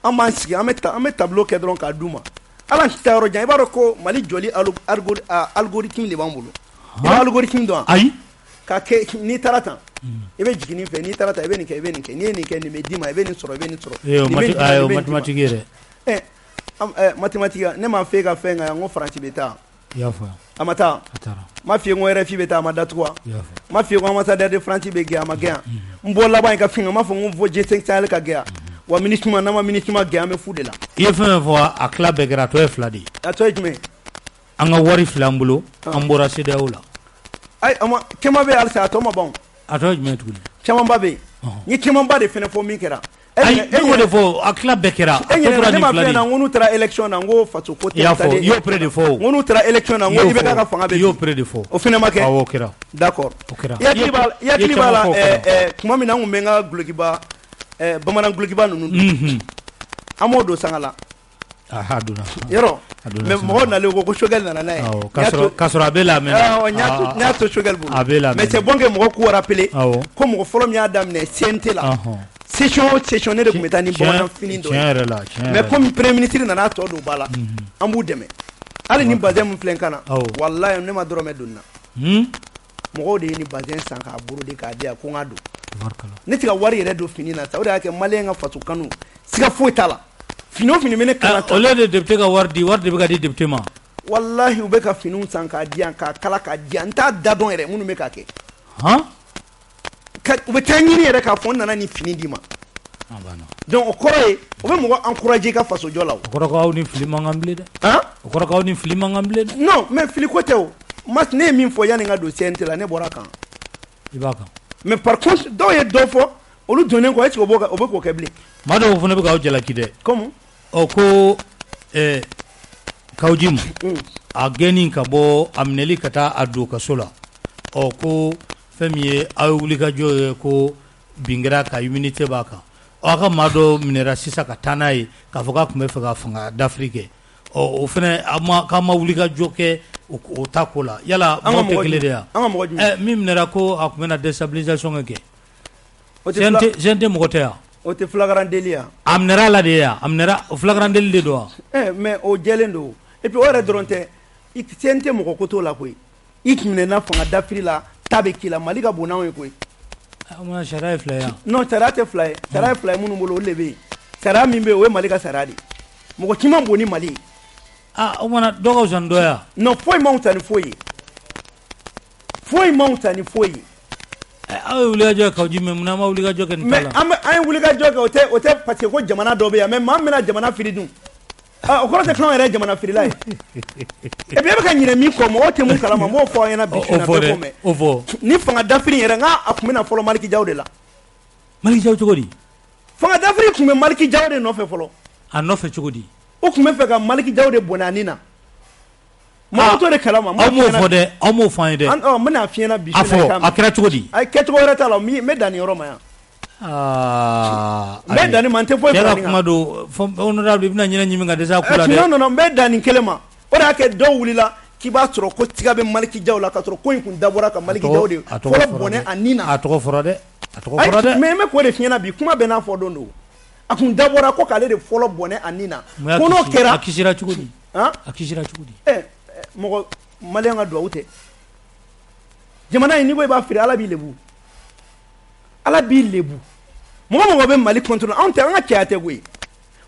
an b'an sigi an bɛ tableau kɛ dɔrɔn k'a d'u ma ala tɛ taa yɔrɔ jan i b'a dɔn ko Mali jɔli algorithme de b'an bolo i bɛ algorithme dɔn ayi ka kɛ n'i taara tan i bɛ jigin nin fɛ n'i taara tan i bɛ nin kɛ i bɛ nin kɛ n'i ye nin kɛ nin bɛ d'i ma i bɛ nin sɔrɔ i bɛ nin sɔrɔ mathématique yɛrɛ mathématique ne m'a fɛ ka fɛn kan n ko faransi bɛ taa i y'a fɔ a ma taa m'a f'i ye n ko RFI bɛ taa a ma datugu wa m'a f'i ye ko ambassadeur de France bɛ gɛn a ma gɛn n bɔ laban in ka fɛn kan m'a fɔ n ko G5 Sahel ka gɛn wa ministre n'an ma ministre gɛn an bɛ fu de la i ye fɛn fɔ a tila bɛɛ kɛra a tɔ ye 2 de ye a tɔ ye jumɛn an ka wari filɛ an bolo an bɔra CEDEAO la ayi caman bɛ yen halisa a tɔ ma ban a tɔ ye jumɛn tuguni camanba bɛ yen n ye camanba de fɛnɛ fɔ min kɛra ayi e y'o de fɔ a tila bɛɛ kɛra a tɔ tora nin 2 de ye ne ma fɛn na n ko n'u taara élection na n ko faso ko tɛ i y'a fɔ i y'o près de fɔ o n ko n'u taara élection na n ko IBK ka fanga bɛ i y'o près de fɔ o fɛnɛ ma kɛ awɔ o kɛra d'accord o kɛra i hakili b'a la tuma min na n kun bɛ n ka gulokiba bamanan gulokiba ninnu an m'o don sanga la yɔrɔ mais mɔgɔw nalen ko Choguel nana n'a ye k'a sɔrɔ a bɛ lamɛn n y'a to Choguel bolo a bɛ lamɛn mais c'est bon que mɔgɔw k'u rappeler ko mɔgɔ fɔlɔ min y'a daminɛ CNT la session o session ne de tun bɛ taa ni bamanan fini dɔ ye mais comme premier ministre nana tɔ don ba la an b'u dɛmɛ hali ni bazin min filɛ n kan na walayi ne ma dɔrɔmɛ don na mɔgɔw de ye ni bazin san k'a brode k'a di yan ko n ka don ne tɛ ka wari yɛrɛ don fini na sa o de y'a kɛ maliyɛn ka faso kanu siga foyi t'a la fini o fini bɛ ne kalan au lieu de député ka wari de bɛ ka di député ma walahi u bɛ ka finiw san k'a di yan k'a kala k'a di yan n t'a da dɔn yɛrɛ minnu bɛ k'a kɛ u bɛ taa ɲini yɛrɛ k'a fɔ n nana ni fini d'i ma donc o kɔrɔ ye o bɛ mɔgɔ encourager i ka faso jɔ la o kɔrɔ k'aw ni fili man kan bilen dɛ o kɔrɔ k'aw ni fili man kan bilen dɛ non mais fili ko tɛ o ne ye min fɔ yanni n ka don CNT la ne bɔra a kan i b'a kan mais par contre dɔw ye dɔ fɔ olu donnen kɔ est-ce que o bɛ k'o kɛ bilen maa dɔw fana bɛ k'aw jalaki dɛ comme ko Kawjim a gɛnni ka bɔ a minɛli ka taa a don kaso la ko fɛn min ye aw ye wulikajɔ ye ko bin kɛra ka immunité b'a kan aw ka maa dɔ minɛra sisan ka taa n'a ye k'a fɔ k'a tun bɛ fɛ ka fanga dafiri kɛ o fana k'a ma wulikajɔ kɛ o ta ko la yala maaw tɛ kelen de ya min minɛra ko a tun bɛna déstabilisation kɛ CNT mɔgɔ tɛ yan o tɛ flagrant délit ya a minɛra la de ya a minɛra o flagrant délit de don wa mais o jɛlen don et puis o yɛrɛ dɔrɔn tɛ CNT mɔgɔ ko t'o la koyi i tun minɛna fanga dafiri la ta bɛ k'i la Mali ka bon n'anw ye koyi sariya ye 2 ye non sariya tɛ 2 ye sariya ye 2 ye minnu bolo olu de bɛ yen sariya min bɛ yen o ye Mali ka sariya de mɔgɔ caman bon ni Mali ye o mana dɔ ka wusa ni dɔ ya non foyi ma wusa ni foyi ye foyi ma wusa ni foyi ye aw ye wulikajɔ kɛ Kawjim mais munna ma wulikajɔ kɛ nin ta la mais an ye wulikajɔ kɛ o tɛ parce que ko jamana dɔ bɛ yan mais maa min bɛna jamana firi dun o kɔrɔ tɛ kan yɛrɛ jamana firila ye et puis e bɛ ka ɲinɛ min kɔ mɔgɔw tɛ mun kalama m'o fɔ a ɲɛna bi su in na bɛɛ k'o mɛn ni fanga dafiri yɛrɛ a tun bɛna fɔlɔ Maliki Jaw de la Maliki Jaw cogo di fanga dafiri tun bɛ Maliki Jaw de nɔfɛ fɔlɔ a nɔfɛ cogo di o tun bɛ fɛ ka Maliki Jaw de bɔnɛ a nin na mɔgɔw t'o de kalama aw m'o fɔ dɛ aw m'o fɔ an ye dɛ n bɛna f'i ɲɛna bi su a fɔ a kɛra cogo di a kɛcogo wɛrɛ t'a la n bɛ dan nin yɔrɔ ma yan n bɛ dan nin ma n tɛ foyi fara nin kan kuma don honorable i bɛna ɲinɛ ɲimi ka dɛsɛ a ku la dɛ non n bɛ dan nin kelen ma o de y'a kɛ dɔw wulila k'i b'a sɔrɔ ko tiga bɛ Maliki Jaw la ka sɔrɔ ko in kun dabɔra ka Maliki Jaw de fɔlɔ bɔnɛ a nin na a tɔgɔ fɔra dɛ a tɔgɔ fɔra dɛ mais n bɛ k'o de f'i ɲɛna bi kuma bɛ n'a fɔ don a kun dabɔra ko k'ale de fɔlɔ bɔnɛ a nin na ko n'o kɛra a kisira cogo di a kisira cogo di mɔgɔ maliyɛn ka duwawu tɛ jamana in n'i ko i b'a feere Ala b'i lebu Ala b'i lebu mɔgɔ bɛ Mali contrôler anw tɛ an ka cɛya tɛ koyi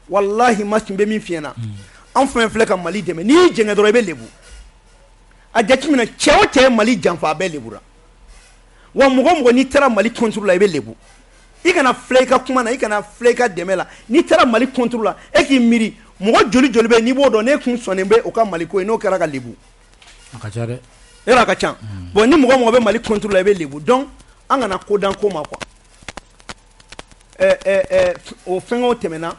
wallahi ma tun bɛ min f'i ɲɛna anw fɛn filɛ ka Mali dɛmɛ n'i y'i jɛngɛ dɔrɔn i bɛ lebu a jateminɛ cɛ o cɛ ye Mali janfa a bɛɛ lebura wa mɔgɔ n'i taara Mali contrôle la i bɛ lebu i kana filɛ i ka kuma na i kana filɛ i ka dɛmɛ la n'i taara Mali contrôle la e k'i miiri mɔgɔ joli bɛ n'i b'o dɔn ne kun sɔnnen bɛ o ka Mali ko ye n'o kɛra ka lebu a ka ca dɛ yɔrɔ a ka ca bon ni mɔgɔ bɛ Mali contrôle la i bɛ lebu donc an kana kodan ko ma quoi o fɛngɛw tɛmɛna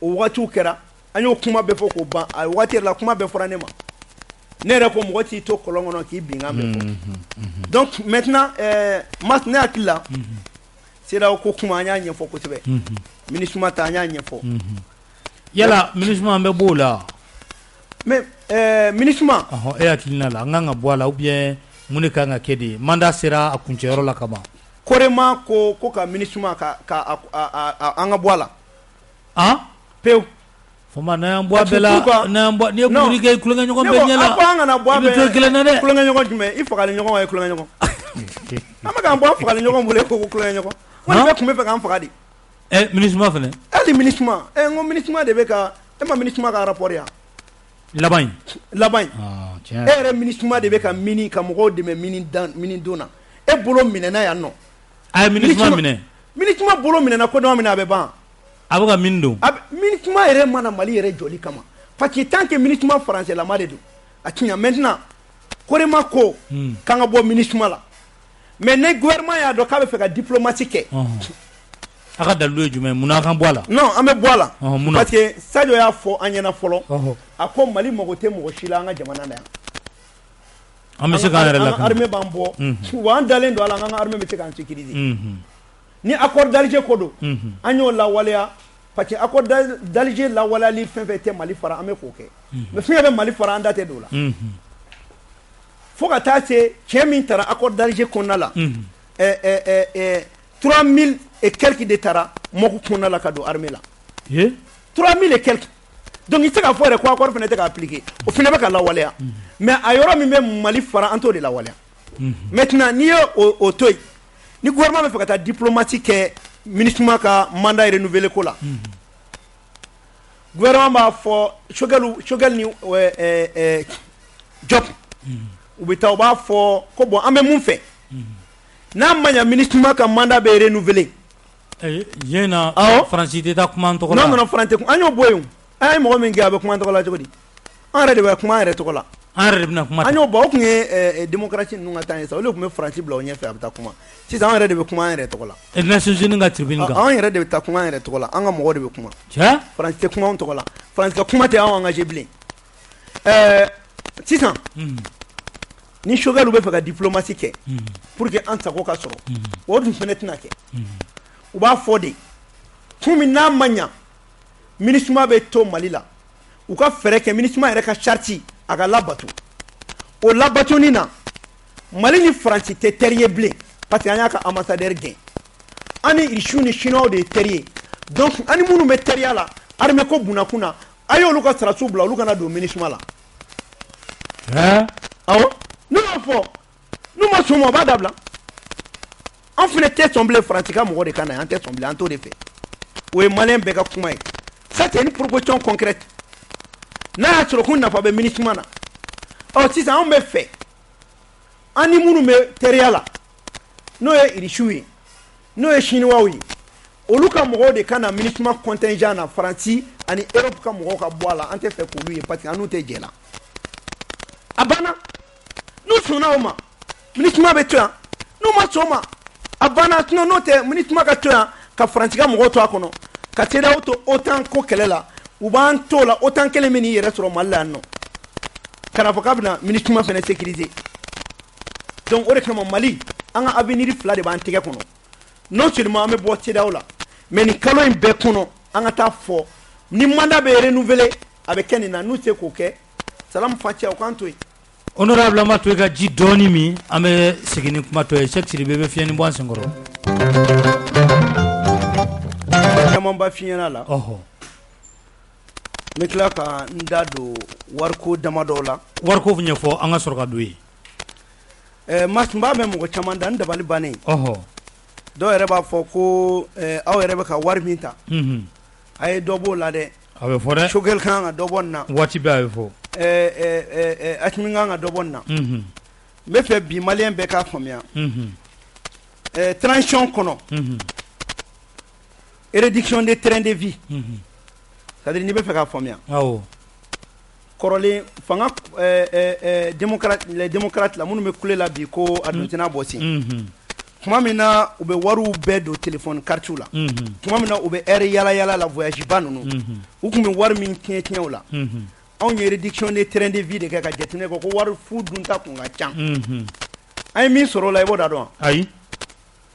o wagatiw kɛra an y'o kuma bɛɛ fɔ k'o ban a wagati yɛrɛ la kuma bɛɛ fɔra ne ma ne yɛrɛ ko mɔgɔ t'i to kɔlɔn kɔnɔ k'i binkan bɛɛ fɔ donc maintenant Mas ne hakili la CEDEAO ko kuma an y'a ɲɛfɔ kosɛbɛ MINUSMA ta an y'a ɲɛfɔ yala MINUSMA an bɛ b'o la mais MINUSMA e hakilina la an kan ka bɔ a la ou bien mun de kan ka kɛ de mandat sera a kuncɛyɔrɔ la kaban Korema ko ka MINUSMA ka an ka bɔ a la pewu fama n'an bɔ a bɛɛ la n'an bɔ n'i ye kumuni kɛ kulonkɛ ɲɔgɔn bɛɛ ɲɛ la a ko an kana bɔ a bɛɛ i bɛ to kelen na dɛ kulonkɛ ɲɔgɔn jumɛn i fagali ɲɔgɔn wa i kulonkɛ ɲɔgɔn an bɛ k'an bɔ an fagali ɲɔgɔn bolo e ko kulonkɛ ɲɔgɔn wali bɛɛ tun bɛ fɛ k'an faga de MINUSMA fɛnɛ hali MINUSMA n ko MINUSMA de bɛ ka e ma MINUSMA ka rapport yan laban in e yɛrɛ MINUSMA de bɛ ka mini ka mɔgɔw dɛmɛ mini don na e bolo minɛna yan nɔ a ye MINUSMA minɛ MINUSMA bolo minɛna ko dɔn minɛ a bɛ ban a bɛ ka min don MINUSMA yɛrɛ mana Mali yɛrɛ jɔli kama parce que tant que MINUSMA français lama de don a tiɲa maintenant Korema ko k'an ka bɔ MINUSMA la mais ne gouvernement y'a dɔn k'a bɛ fɛ ka diplomatie kɛ a ka dalilu ye jumɛn mun kan bɔ a la non an bɛ bɔ a la parce que Sadio y'a fɔ an ɲɛna fɔlɔ a ko Mali mago tɛ mɔgɔ si la an ka jamana na yan an bɛ se k'an yɛrɛ lakana armée b'an bɔ wa an dalen don a la an ka armée bɛ se k'an sécuriser ni accord d'Alger ko don an y'o lawaleya parce que accord d'Alger lawaleyali fɛn fɛn tɛ Mali fara an bɛ k'o kɛ mais fɛn bɛ Mali fara an da tɛ don o la fo ka taa se cɛ min taara accord d'Alger kɔnɔna la 3000 et quelques de taara MOC kɔnɔna la ka don armée la 3000 et quelques donc i tɛ se k'a fɔ yɛrɛ ko accord fana tɛ ka appliquer o fana bɛ ka lawaleya mais a yɔrɔ min bɛ Mali fara an t'o de lawaleya maintenant n'i ye o to yen ni gouvernement bɛ fɛ ka taa diplomatie kɛ MINUSMA ka mandat renouvelé ko la gouvernement b'a fɔ Choguel ni Diop u bɛ taa u b'a fɔ ko bon an bɛ mun fɛ n'a ma ɲɛ MINUSMA ka mandat bɛ renouvelé yen na Faransi tɛ taa kuma an tɔgɔ la non Faransi tɛ an y'o bɔ yen an ye mɔgɔ min kɛ a bɛ kuma an tɔgɔ la cogo di an yɛrɛ de bɛ kuma an yɛrɛ tɔgɔ la an yɛrɛ de bɛna kuma an y'o bɔ o tun ye démocratie ninnu ka temps ye sa olu tun bɛ Faransi bila o ɲɛfɛ a bɛ taa kuma sisan an yɛrɛ de bɛ kuma an yɛrɛ tɔgɔ la Nations Unies ka tribune kan an yɛrɛ de bɛ taa kuma an yɛrɛ tɔgɔ la an ka mɔgɔw de bɛ kuma Faransi tɛ kuma an tɔgɔ la Faransi ka kuma tɛ anw engagé bilen sisan ni Choguel bɛ fɛ ka diplomatie kɛ pour que an sago ka sɔrɔ o dun fana tɛna kɛ u b'a fɔ de kun min n'a ma ɲa MINUSMA bɛ to Mali la u ka fɛɛrɛ kɛ MINUSMA yɛrɛ ka charte a ka labato o labatoni na Mali ni Faransi tɛ teri ye bilen parce que an y'a ka ambassadeur gɛn an ni Rusiw ni Chinois de ye teri ye donc an ni minnu bɛ teriya la armée ko bunakun na a y'olu ka sarasiw bila olu kana don MINUSMA la awɔ n'u y'a fɔ n'u ma sɔn o ma o b'a dabila an fana tɛ sɔn bilen Faransi ka mɔgɔ de ka na yan an tɛ sɔn bilen an t'o de fɛ o ye maliyɛn bɛɛ ka kuma ye ça c'est une proposition concrète n'a y'a sɔrɔ ko nafa bɛ MINUSMA na sisan anw bɛ fɛ an ni minnu bɛ teriya la n'o ye Rusiw ye n'o ye Chinois ye olu ka mɔgɔw de ka na MINUSMA contingent na Faransi ani Europe ka mɔgɔw ka bɔ a la an tɛ fɛ k'olu ye parce que an n'u tɛ jɛ la a banna n'u sɔnna o ma MINUSMA bɛ to yan n'u ma sɔn o ma a banna sinon n'o tɛ MINUSMA ka to yan ka Faransi ka mɔgɔw to a kɔnɔ ka CEDEAO to OTAN ko kɛlɛ la u b'an to la OTAN kelen bɛ n'i yɛrɛ sɔrɔ Mali la yan nɔ kana fɔ k'a bɛna MINUSMA fɛnɛ sécuriser donc o de kama Mali an ka avenir fila de b'an tɛgɛ kɔnɔ non seulement an bɛ bɔ CEDEAO la mais nin kalo in bɛɛ kɔnɔ an ka taa fɔ ni mandat bɛ renouveler a bɛ kɛ nin na n'u tɛ k'o kɛ Salam Fatia o k'an to yen. Honorable Amato ka ji dɔɔni min an bɛ segin ni kuma tɔ ye Cheikh Sidibe bɛ fiɲɛ ni bɔ an senkɔrɔ. Caman ba f'i ɲɛna la. N bɛ tila ka n da don wariko damadɔ la. Wariko ɲɛfɔ an ka sɔrɔ ka don yen. Mas n b'a mɛn mɔgɔ caman da n dabali bannen. Dɔw yɛrɛ b'a fɔ ko aw yɛrɛ bɛ ka wari min ta. A ye dɔ b'o la dɛ. A bɛ fɔ dɛ. Choguel kan ka dɔ bɔ nin na. Waati bɛɛ a bɛ fɔ. Asimi kan ka dɔ bɔ nin na. N bɛ fɛ bi maliyɛn bɛɛ k'a faamuya. Transition kɔnɔ. Réduction des trains de vie. C'est-à-dire n'i bɛ fɛ k'a faamuya. Awɔ. Kɔrɔlen fanga les démocrates la minnu bɛ kule la bi ko a don tɛna bɔ sen. Tuma min na u bɛ wariw bɛɛ don téléphone carte la. Tuma min na u bɛ heure yala yala la voyage ba ninnu. U tun bɛ wari min tiɲɛ tiɲɛ o la. Anw ye réduction des trains de vie de kɛ ka jateminɛ kɛ ko wari fu dunta kun ka ca. An ye min sɔrɔ o la i b'o da dɔn. Ayi.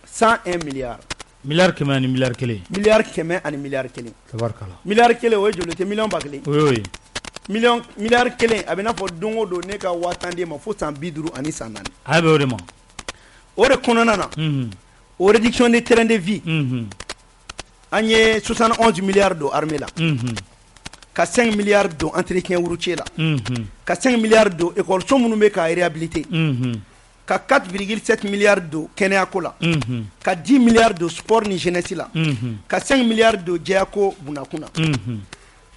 101 milliards. Miliyari kɛmɛ ani miliyari kelen. Miliyari kɛmɛ ani miliyari kelen. Tabarikala. Miliyari kelen o ye joli tɛ miliyɔn ba kelen. Oui. Miliyari kelen a bɛ n'a fɔ don o don ne ka 50 d'e ma fo san 50 ani san 4. A bɛ o de ma. O de kɔnɔna na. O réduction des trains de vie. An ye 71 milliards don armée la. Ka 5 milliards don entretien routier la. Ka 5 milliards don école so minnu bɛ ka réhabiliter. Ka 4,7 milliards don kɛnɛyako la. Ka 10 milliards don sport ni jeunesse la. Ka 5 milliards don jɛyako bunakun na.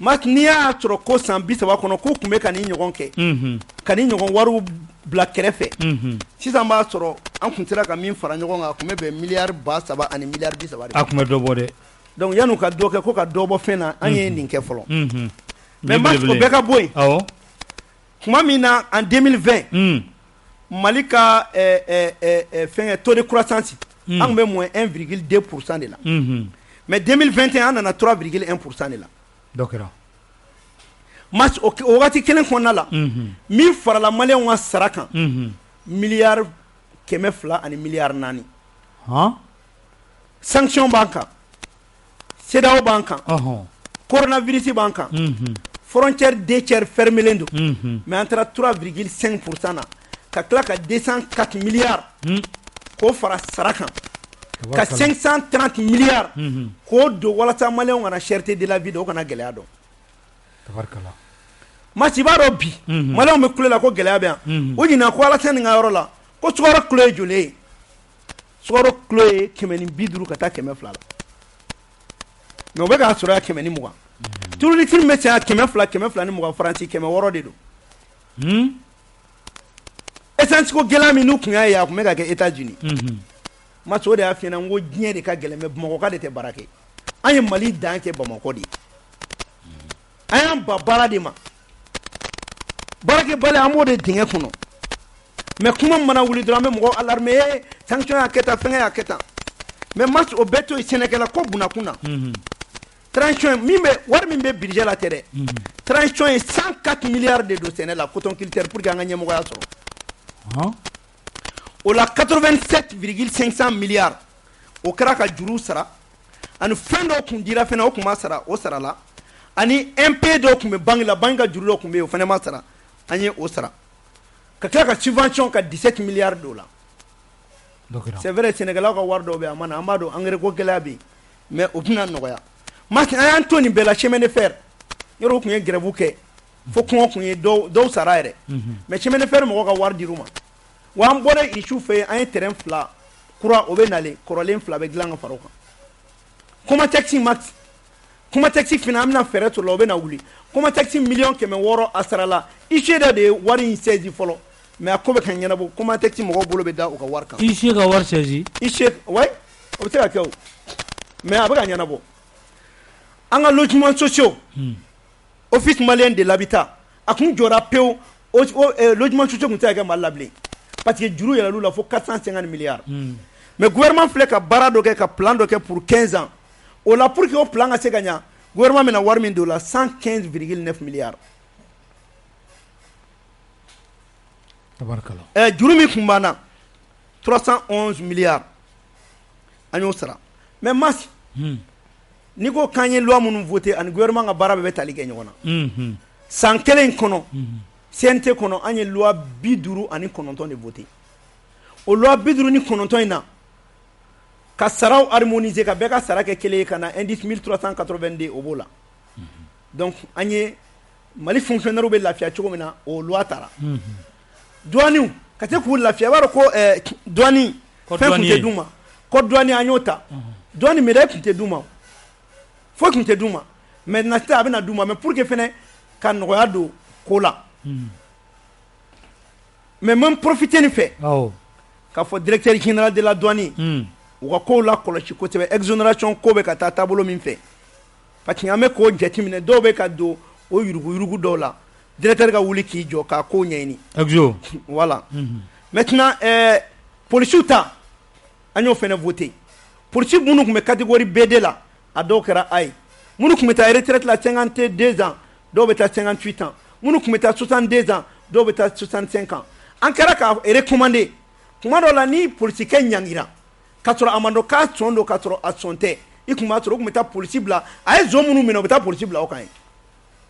Mas n'i y'a sɔrɔ ko san 30 kɔnɔ k'u tun bɛ ka nin ɲɔgɔn kɛ. Ka nin ɲɔgɔn wariw bila kɛrɛfɛ. Sisan b'a sɔrɔ an tun sera ka min fara ɲɔgɔn kan a tun bɛ bɛn miliyari 3,000 ani miliyari 30 de. A tun bɛ dɔ bɔ dɛ. Donc yan'u ka dɔ kɛ ko ka dɔ bɔ fɛn na an ye nin kɛ fɔlɔ. Mais mas o bɛɛ ka bɔ yen. Awɔ. Tuma min na en 2020. Mali ka fɛngɛ taux de croissance an tun bɛ moins 1,2% de la. Mais 2021 an nana 3,1% de la. Dɔ kɛra. Mas o wagati kelen kɔnɔna la. Min farala maliyɛnw ka sara kan. Miliyari 200 ani miliyari 4. Sanction b'an kan. CEDEAO b'an kan. Coronavirus b'an kan. Frontière 2 tiers fermelen don. Mais an taara 3,5% na. Ka tila ka 204 milliards. K'o fara sara kan. Ka 530 milliards. K'o don walasa maliyɛnw kana cherté de la vie o kana gɛlɛya dɔn. Tabarikala. Mas i b'a dɔn bi. Maliyɛnw bɛ kule la ko gɛlɛya bɛ yan. O ɲinan ko Alassane nin ka yɔrɔ la ko sukaro kilo ye joli ye. Sukaro kilo ye 150 ka taa 100 la. Mais o bɛ k'a sɔrɔ yan 120. Turulitiri bɛ se yan 200 ni 20 Faransi 600 de don. Essence ko gɛlɛya min n'u tun y'a ye a tun bɛ ka kɛ États-Unis. Mas o de y'a f'i ɲɛna n ko diɲɛ de ka gɛlɛn mais Bamakɔ ka de tɛ baara kɛ. An ye Mali dan kɛ Bamakɔ de ye. An y'an ba baara de ma. Baarakɛbali an b'o de dingɛ kɔnɔ. Mais kuma mana wuli dɔrɔn an bɛ mɔgɔ alarmer sanction y'a kɛ tan fɛngɛ y'a kɛ tan. Mais mas o bɛɛ to yen sɛnɛkɛla ko bunakun na. Transition min bɛ wari min bɛ budget la tɛ dɛ. Transition ye 104 milliards de don sɛnɛ la coton culture pour que an ka ɲɛmɔgɔya sɔrɔ. O la 87,500 milliards o kɛra ka juru sara ani fɛn dɔw kun dira fɛnɛ o kun ma sara o sara la ani MP dɔw kun bɛ banque la banque ka juru dɔw kun bɛ yen o fɛnɛ ma sara an ye o sara ka tila ka subvention ka 17 milliards d'o la. C'est vrai Sénégalais ka wari dɔw bɛ a ma na an b'a dɔn engrais ko gɛlɛya bɛ yen mais o bɛna nɔgɔya. Mas an y'an to nin bɛɛ la chemin de fer yɔrɔ o kun ye grève kɛ fo kɔngɔ kun ye dɔw sara yɛrɛ mais chemin de fer mɔgɔw ka wari dir'u ma. Wa an bɔra Irichou fɛ an ye terrain 2 kura o bɛ nalen kɔrɔlen 2 bɛ dilan ka fara o kan. Comatex max Comatex fana an bɛna fɛɛrɛ sɔrɔ la o bɛ na wuli. Comatex miliyɔn 600 a sara la ICE de ye wari in saisi fɔlɔ mais a ko bɛ ka ɲɛnabɔ Comatex mɔgɔw bolo bɛ da u ka wari kan. ICE ka wari saisi. ICE ouais o bɛ se ka kɛ o mais a bɛ ka ɲɛnabɔ. an ka logements sociaux office malien de l'habitat a kun jɔra pewu logements sociaux kun tɛ ka kɛ Mali la bilen parce que juru yɛlɛl'u la fo 450 milliards mais gouvernement filɛ ka baara dɔ kɛ ka plan dɔ kɛ pour 15 ans o la pour que o plan ka se ka ɲa gouvernement bɛna wari min don o la 115,9 milliards tabarakala juru min kun b'an na 311 milliards an y'o sara mais mas n'i ko k'an ye loi minnu voté ani gouvernement ka baara bɛɛ bɛ tali kɛ ɲɔgɔn na san kelen kɔnɔ CNT kɔnɔ an ye loi 59 de voté o loi 59 in na ka saraw harmoniser ka bɛɛ ka sara kɛ kelen ye ka na indice 1382 o b'o la donc an ye Mali fonctionnaires bɛ lafiya cogo min na o loi taara douaniw ka se k'u lafiya i b'a dɔn ko douane fɛn kun tɛ d'u ma ko douane an y'o ta douane médaille kun tɛ d'u ma foyi kun tɛ d'u ma maintenant sisan a bɛna d'u ma mais pour que fɛnɛ ka nɔgɔya don ko la mais même profiter nin fɛ k'a fɔ directeur général de la douane u ka kow la kɔlɔsi kosɛbɛ exonération ko bɛ ka taa taabolo min fɛ parce que an bɛ k'o jateminɛ dɔw bɛ ka don o yuruguyurugu dɔw la directeur ka wuli k'i jɔ k'a ko ɲɛɲini exo voilà maintenant policiers ta an y'o fɛnɛ voté policiers minnu tun bɛ catégorie BD la a dɔw kɛra A ye minnu tun bɛ taa retraite la 52 ans dɔw bɛ taa 58 ans minnu tun bɛ taa 62 ans dɔw bɛ taa 65 ans an kɛra k'a recommander kuma dɔw la ni policikɛ ɲangira k'a sɔrɔ a man dɔn k'a sɔn don k'a sɔrɔ a sɔn tɛ i tun b'a sɔrɔ u tun bɛ taa polisi bila a ye zon minnu minɛ u bɛ taa polisi bila o kan ye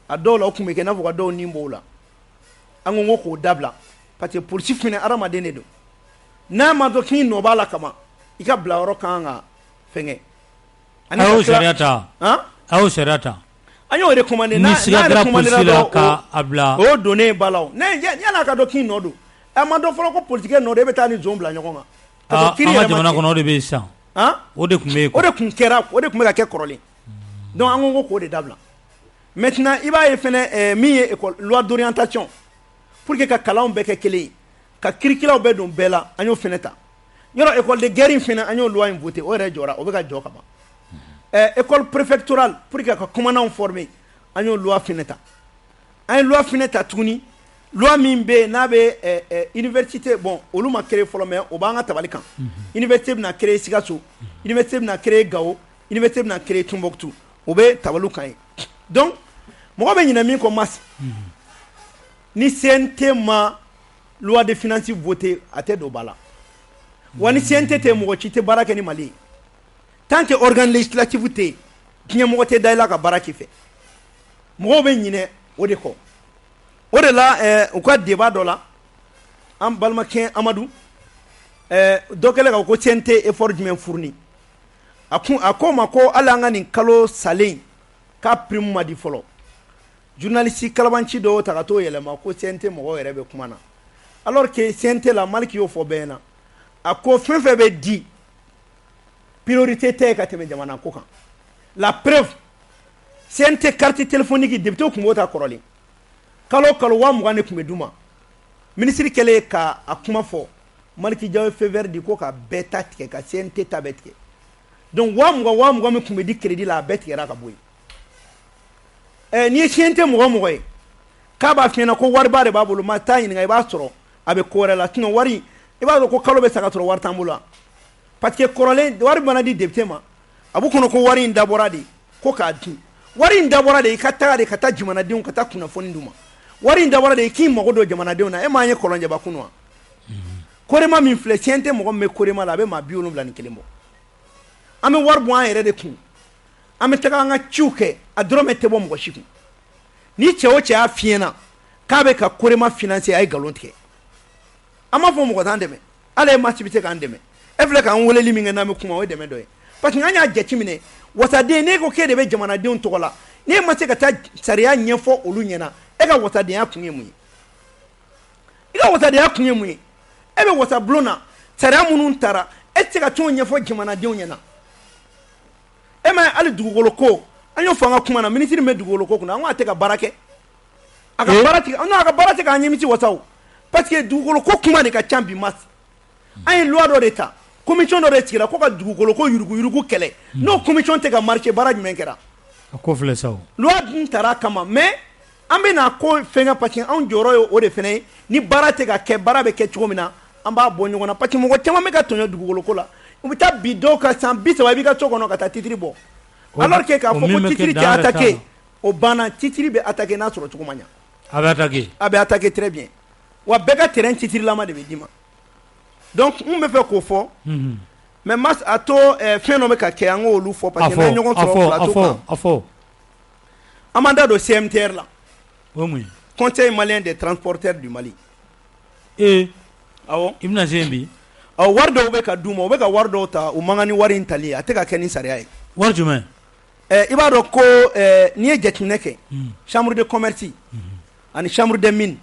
a dɔw la o tun bɛ kɛ i n'a fɔ ka dɔw nin b'o la an ko k'o dabila parce que polisi fɛnɛ adamaden de don n'a ma dɔn k'i nɔ b'a la kama i ka bila yɔrɔ kan ka fɛngɛ. a y'o sariya ta a y'o sariya ta. an y'o recommandé n'a recommandé la k'a bila o donnen ba la o yan'a ka dɔn k'i nɔ don a ma dɔn fɔlɔ ko politikɛ nɔ don e bɛ taa ni zon bila ɲɔgɔn kan. an ka jamana kɔnɔ o de bɛ yen sisan o de tun bɛ yen o de tun kɛra o de tun bɛ ka kɛ kɔrɔlen donc an ko k'o de dabila maintenant i b'a ye fɛnɛ min ye école loi d'orientation pour que ka kalanw bɛɛ kɛ kelen ye ka kirikiraw bɛɛ don bɛɛ la an y'o fɛnɛ ta yɔrɔ école de guerre in fɛnɛ an y'o loi in voté o yɛrɛ jɔra o bɛ ka jɔ ka ban école préfectorale pour que ka commandant former an y'o loi fɛnɛ ta an ye loi fɛnɛ ta tuguni loi min bɛ yen n'a bɛ université bon olu ma créer fɔlɔ mais o b'an ka tabali kan université bɛna créer Sikaso université bɛna créer Gao université bɛna créer Tombouctou o bɛ tabaliw kan ye donc mɔgɔ bɛ ɲinɛ min kɔ Mas ni CNT ma loi de finances voté a tɛ don ba la wa ni CNT tɛ mɔgɔ ci tɛ baara kɛ ni Mali ye tant que organe législatif tɛ yen diɲɛ mɔgɔ tɛ da i la ka baara k'i fɛ mɔgɔw bɛ ɲinɛ o de kɔ. o de la u ka débat dɔ la an balimakɛ Amadu dɔ kɛlen ka ko CNT effort jumɛn fourni a ko ma ko hali an ka nin kalo salen k'a prime ma di fɔlɔ journaliste kalabanci dɔw ta ka t'o yɛlɛma ko CNT mɔgɔw yɛrɛ bɛ kuma na alors que CNT la Maliki y'o fɔ bɛɛ ɲɛna a ko fɛn fɛn bɛ di priorité tɛ ka tɛmɛ jamana ko kan la preuve CNT carte téléphonique député tun b'o ta kɔrɔlen kalo kalo 20 de tun bɛ d'u ma ministre kɛlen ka a kuma fɔ Maliki Jawo feu vert di ko ka bɛɛ ta tigɛ ka CNT ta bɛɛ tigɛ donc 20 min tun bɛ di crédit la a bɛɛ tigɛra ka bɔ yen n'i ye CNT mɔgɔ ye k'a b'a f'i ɲɛna ko wariba de b'a bolo maa t'a ɲininka i b'a sɔrɔ a bɛ ko wɛrɛ la sinon wari i b'a dɔn ko kalo bɛ sa ka sɔrɔ wari t'an bolo parce que kɔrɔlen wari mana di député ma a b'u kɔnɔ ko wari in dabɔra de ko k'a dun wari in dabɔra de i ka taga de ka taa jamanadenw ka taa kunnafoni d'u ma wari in dabɔra de i k'i mago don jamanadenw na e m'a ye kɔlɔnjɛba kun wa korema min filɛ CNT mɔgɔ min bɛ korema la a bɛ maa 71 bɔ an bɛ wari bɔ an yɛrɛ de kun an bɛ taga an ka ciw kɛ a dɔrɔmɛ tɛ bɔ mɔgɔ si kun ni cɛ o cɛ y'a f'i ɲɛna k'a bɛ ka korema financer a ye nkalon tigɛ an m'a fɔ mɔgɔ t'an dɛmɛ ala ye maasi bɛ se k'an dɛmɛ e filɛ k'an weleli min kɛ n'an bɛ kuma o ye dɛmɛ dɔ ye parce que an y'a jateminɛ wasaden n'e ko k'e de bɛ jamanadenw tɔgɔ la n'e ma se ka taa sariya ɲɛfɔ olu ɲɛna e ka wasadenya kun ye mun ye i ka wasadenya kun ye mun ye e bɛ wasabulon na sariya minnu taara e tɛ se ka t'o ɲɛfɔ jamanadenw ɲɛna e ma ye hali dugukolo ko an y'o fɔ an ka kuma na ministre min bɛ dugukolo ko kunna an ko a tɛ ka baara kɛ a ka baara tɛ a ka baara tɛ k'a ɲɛmisi wasa o parce que dugukolo ko kuma de ka ca bi Mas an ye loi dɔ de ta commission dɔ de sigira ko ka dugukolo ko yurugu kɛlɛ n'o commission tɛ ka marché baara jumɛn kɛra ko filɛ sa loi dun tara kama mais an bɛ na ko fɛngɛ parce que anw jɔyɔrɔ ye o de fɛnɛ ye ni baara tɛ ka kɛ baara bɛ kɛ cogo min na an b'a bɔ ɲɔgɔn na parce que mɔgɔ caman bɛ ka tɔɲɔ dugukolo ko la u bɛ taa bi dɔw ka san 30 i b'i ka so kɔnɔ ka taa titre bɔ alors que k'a fɔ ko titre tɛ attaqué o banna titre bɛ attaqué n'a sɔrɔ cogo ma ɲa a bɛ attaqué très bien wa bɛɛ ka terrain titre lama de bɛ d'i ma donc n bɛ fɛ k'o fɔ mais mas a to fɛn dɔ bɛ ka kɛ an k'olu fɔ parce que n'an ɲɔgɔn sɔrɔ plateau kan a fɔ an b'an da don CMTR la o mun ye Conseil malien des transporteurs du Mali awɔ i bɛna se yen bi wari dɔw bɛ ka d'u ma u bɛ ka wari dɔw ta u man kan ni wari in tali ye a tɛ ka kɛ ni sariya ye wari jumɛn i b'a dɔn ko n'i ye jateminɛ kɛ chambre de commerce ani chambre de mine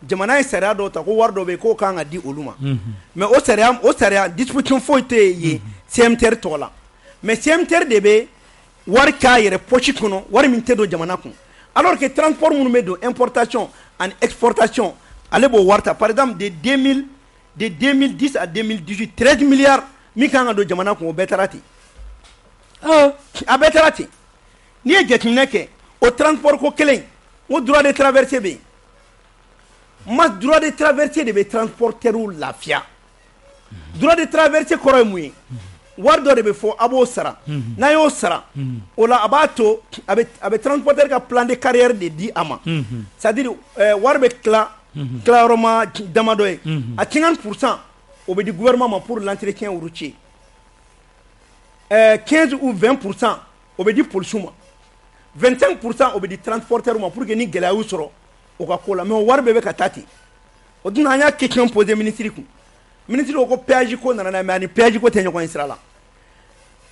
jamana ye sariya dɔw ta ko wari dɔw bɛ yen k'o kan ka di olu ma mais o sariya disposition foyi tɛ yen CMTR tɔgɔ la mais CMTR de bɛ wari k'a yɛrɛ poche kɔnɔ wari min tɛ don jamana kun alors que transport minnu bɛ don importation ani exportation ale b'o wari ta par exemple de 2010 à 2018 13 milliards min kan ka don jamana kun o bɛɛ taara ten a bɛɛ taara ten n'i ye jateminɛ kɛ o transport ko kelen o droit de traversée bɛ yen mas droit de traversée de bɛ transporteurs lafiya droit de traversée kɔrɔ ye mun ye wari dɔ de bɛ fɔ a b'o sara n'a y'o sara o la a b'a to a bɛ transporteur ka plan de carrière de di a ma c'est à dire wari bɛ tilayɔrɔma damadɔ ye a 50% o bɛ di gouvernement ma pour l'entretien routier 15 ou 20% o bɛ di policiers ma 25% o bɛ di transporteur ma pour que ni gɛlɛya y'u sɔrɔ o ka ko la mais o wari bɛɛ bɛ ka taa ten o dun an y'a question poser ministre kun ministre ko péage ko nana n'a mais ani péage ko tɛ ɲɔgɔn ye sira la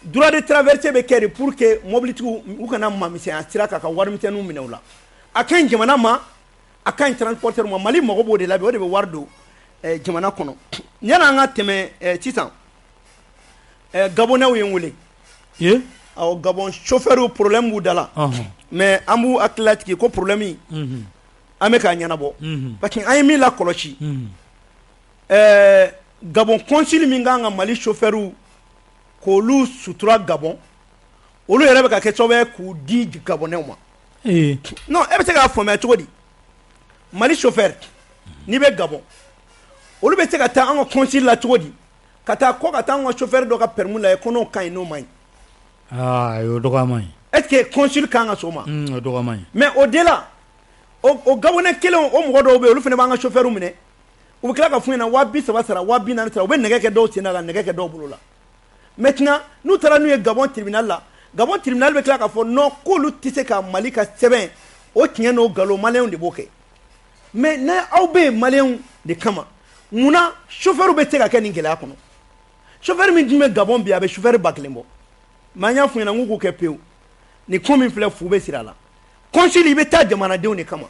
droit de traversée bɛ kɛ de pour que mobilitigiw u kana mamisɛnya sira kan ka warimisɛnninw minɛ u la a ka ɲi jamana ma a ka ɲi transporteur ma Mali mago b'o de la bi o de bɛ wari don jamana kɔnɔ yanni an ka tɛmɛ sisan Gabonais ye n wele awɔ Gabon chauffeur problème b'u da la mais an b'u hakili latigi ko problème an bɛ k'a ɲɛnabɔ parce que an ye min lakɔlɔsi Gabon consul min kan ka Mali chauffeur k'olu sutura Gabon olu yɛrɛ bɛ ka kɛ sababu ye k'u di Gabonais ma non e bɛ se k'a faamuya cogo di Mali chauffeur n'i bɛ Gabon olu bɛ se ka taa an ka consul la cogo di ka taa an ka chauffeur dɔ ka permis lajɛ ko n'o ka ɲi n'o man ɲi o dɔgɔyama ye est-ce que consul kan ka s'o ma o dɔgɔyama ye mais o de la o Gabonais kelen o mɔgɔ dɔw bɛ yen olu fana b'an ka chauffeur minɛ u bɛ tila ka f'u ɲɛna 230 sara 240 sara u bɛ nɛgɛ kɛ dɔw sen na ka nɛgɛ kɛ dɔw bolo la maintenant n'u taara n'u ye Gabon tribunal la Gabon tribunal bɛ tila ka fɔ non k'olu tɛ se ka Mali ka sɛbɛn o tiɲɛ n'o nkalon maliyɛnw de b'o kɛ mais n'aw bɛ yen maliyɛnw de kama munna chauffeur bɛ se ka kɛ nin gɛlɛya kɔnɔ chauffeur min dun bɛ Gabon bi a bɛ chauffeur 1000 bɔ mais an y'a f'u ɲɛna n k'u k'u kɛ pewu ni ko min filɛ fu bɛ siri a la consul i bɛ taa jamanadenw de kama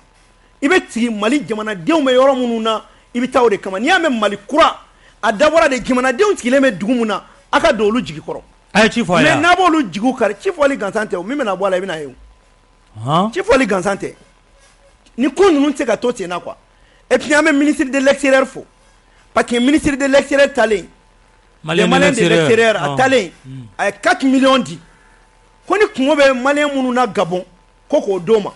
i bɛ sigi Mali jamanadenw bɛ yɔrɔ minnu na i bɛ taa o de kama n'i y'a mɛn Mali kura a dabɔra de jamanadenw sigilen bɛ dugu min na a ka don olu jigi kɔrɔ a ye ci fɔ a ye mais n'a b'olu jigiw kari ci fɔli gansan tɛ o min bɛna bɔ a la i bɛna ye o ci fɔli gansan tɛ ni ko ninnu tɛ se ka to ten na quoi et puis an bɛ ministre de l'extérieur fo parce que ministre de l'extérieur talen malien de l'extérieur a talen a ye 4 millions di ko ni kungo bɛ malien minnu na Gabon ko k'o d'o ma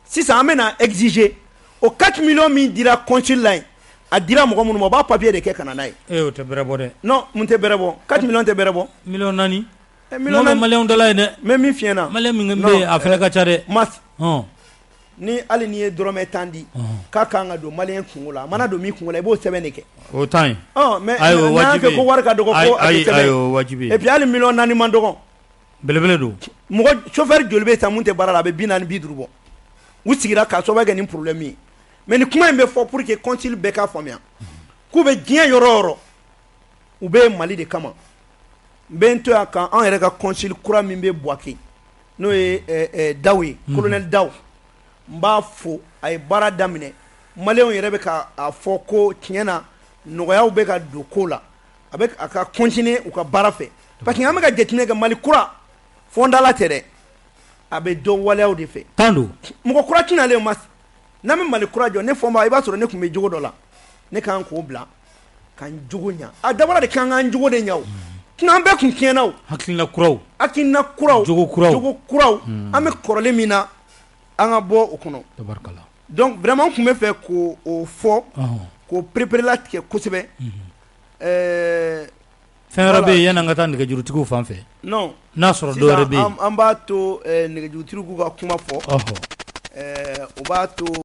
sisan an bɛna exiger o 4 millions min dira consul la yen a dira mɔgɔ minnu ma o b'a papier de kɛ ka na n'a ye o tɛ bɛrɛ bɔ dɛ non mun tɛ bɛrɛ bɔ 4 millions tɛ bɛrɛ bɔ million 4 million 4 malien dala ye dɛ mais min fiɲɛ na malien min bɛ a fɛnɛ ka ca dɛ mas ni hali n'i ye dɔrɔmɛ 10 di k'a kan ka don malien kungo la a mana don min kungo la i b'o sɛbɛn de kɛ o tan ye mais n'a kɛ ko wari ka dɔgɔ ko a tɛ sɛbɛn et puis hali million 4 man dɔgɔ belebele don mɔgɔ chauffeur joli bɛ san mun tɛ baara la a bɛ 40 50 bɔ u sigira k'a sababu kɛ nin problème ye mais ni kuma in bɛ fɔ pour que consul bɛɛ k'a faamuya k'u bɛ diɲɛ yɔrɔ o yɔrɔ u bɛ Mali de kama n bɛ n to yan kan an yɛrɛ ka consul kura min bɛ Buaké n'o ye Daw ye colonel Daw n b'a fo a ye baara daminɛ maliyɛnw yɛrɛ bɛ ka a fɔ ko tiɲɛ na nɔgɔyaw bɛ ka don ko la a ka continuer u ka baara fɛ parce que an bɛ ka jateminɛ kɛ Mali kura fɔndala tɛ dɛ a bɛ dɔn waleyaw de fɛ tan don mɔgɔ kura tinalen ma n'an bɛ Mali kura jɔ ne fɔnba i b'a sɔrɔ ne tun bɛ jogo dɔ la ne kan k'o bila ka n jogo ɲa a dabɔra de kan ka n jogo de ɲa o n'an bɛɛ kun tiɲɛna o hakilina kuraw jogo kuraw an bɛ kɔrɔlen min na an ka bɔ o kɔnɔ tabarkala donc vraiment tun bɛ fɛ ko o fɔ k'o préparer tigɛ kosɛbɛ fɛn wɛrɛ bɛ yen yan'an ka taa nɛgɛjurutigiw fan fɛ non n'a sɔrɔ dɔ wɛrɛ bɛ yen an b'a to nɛgɛjurutigiw k'u ka kuma fɔ o b'a to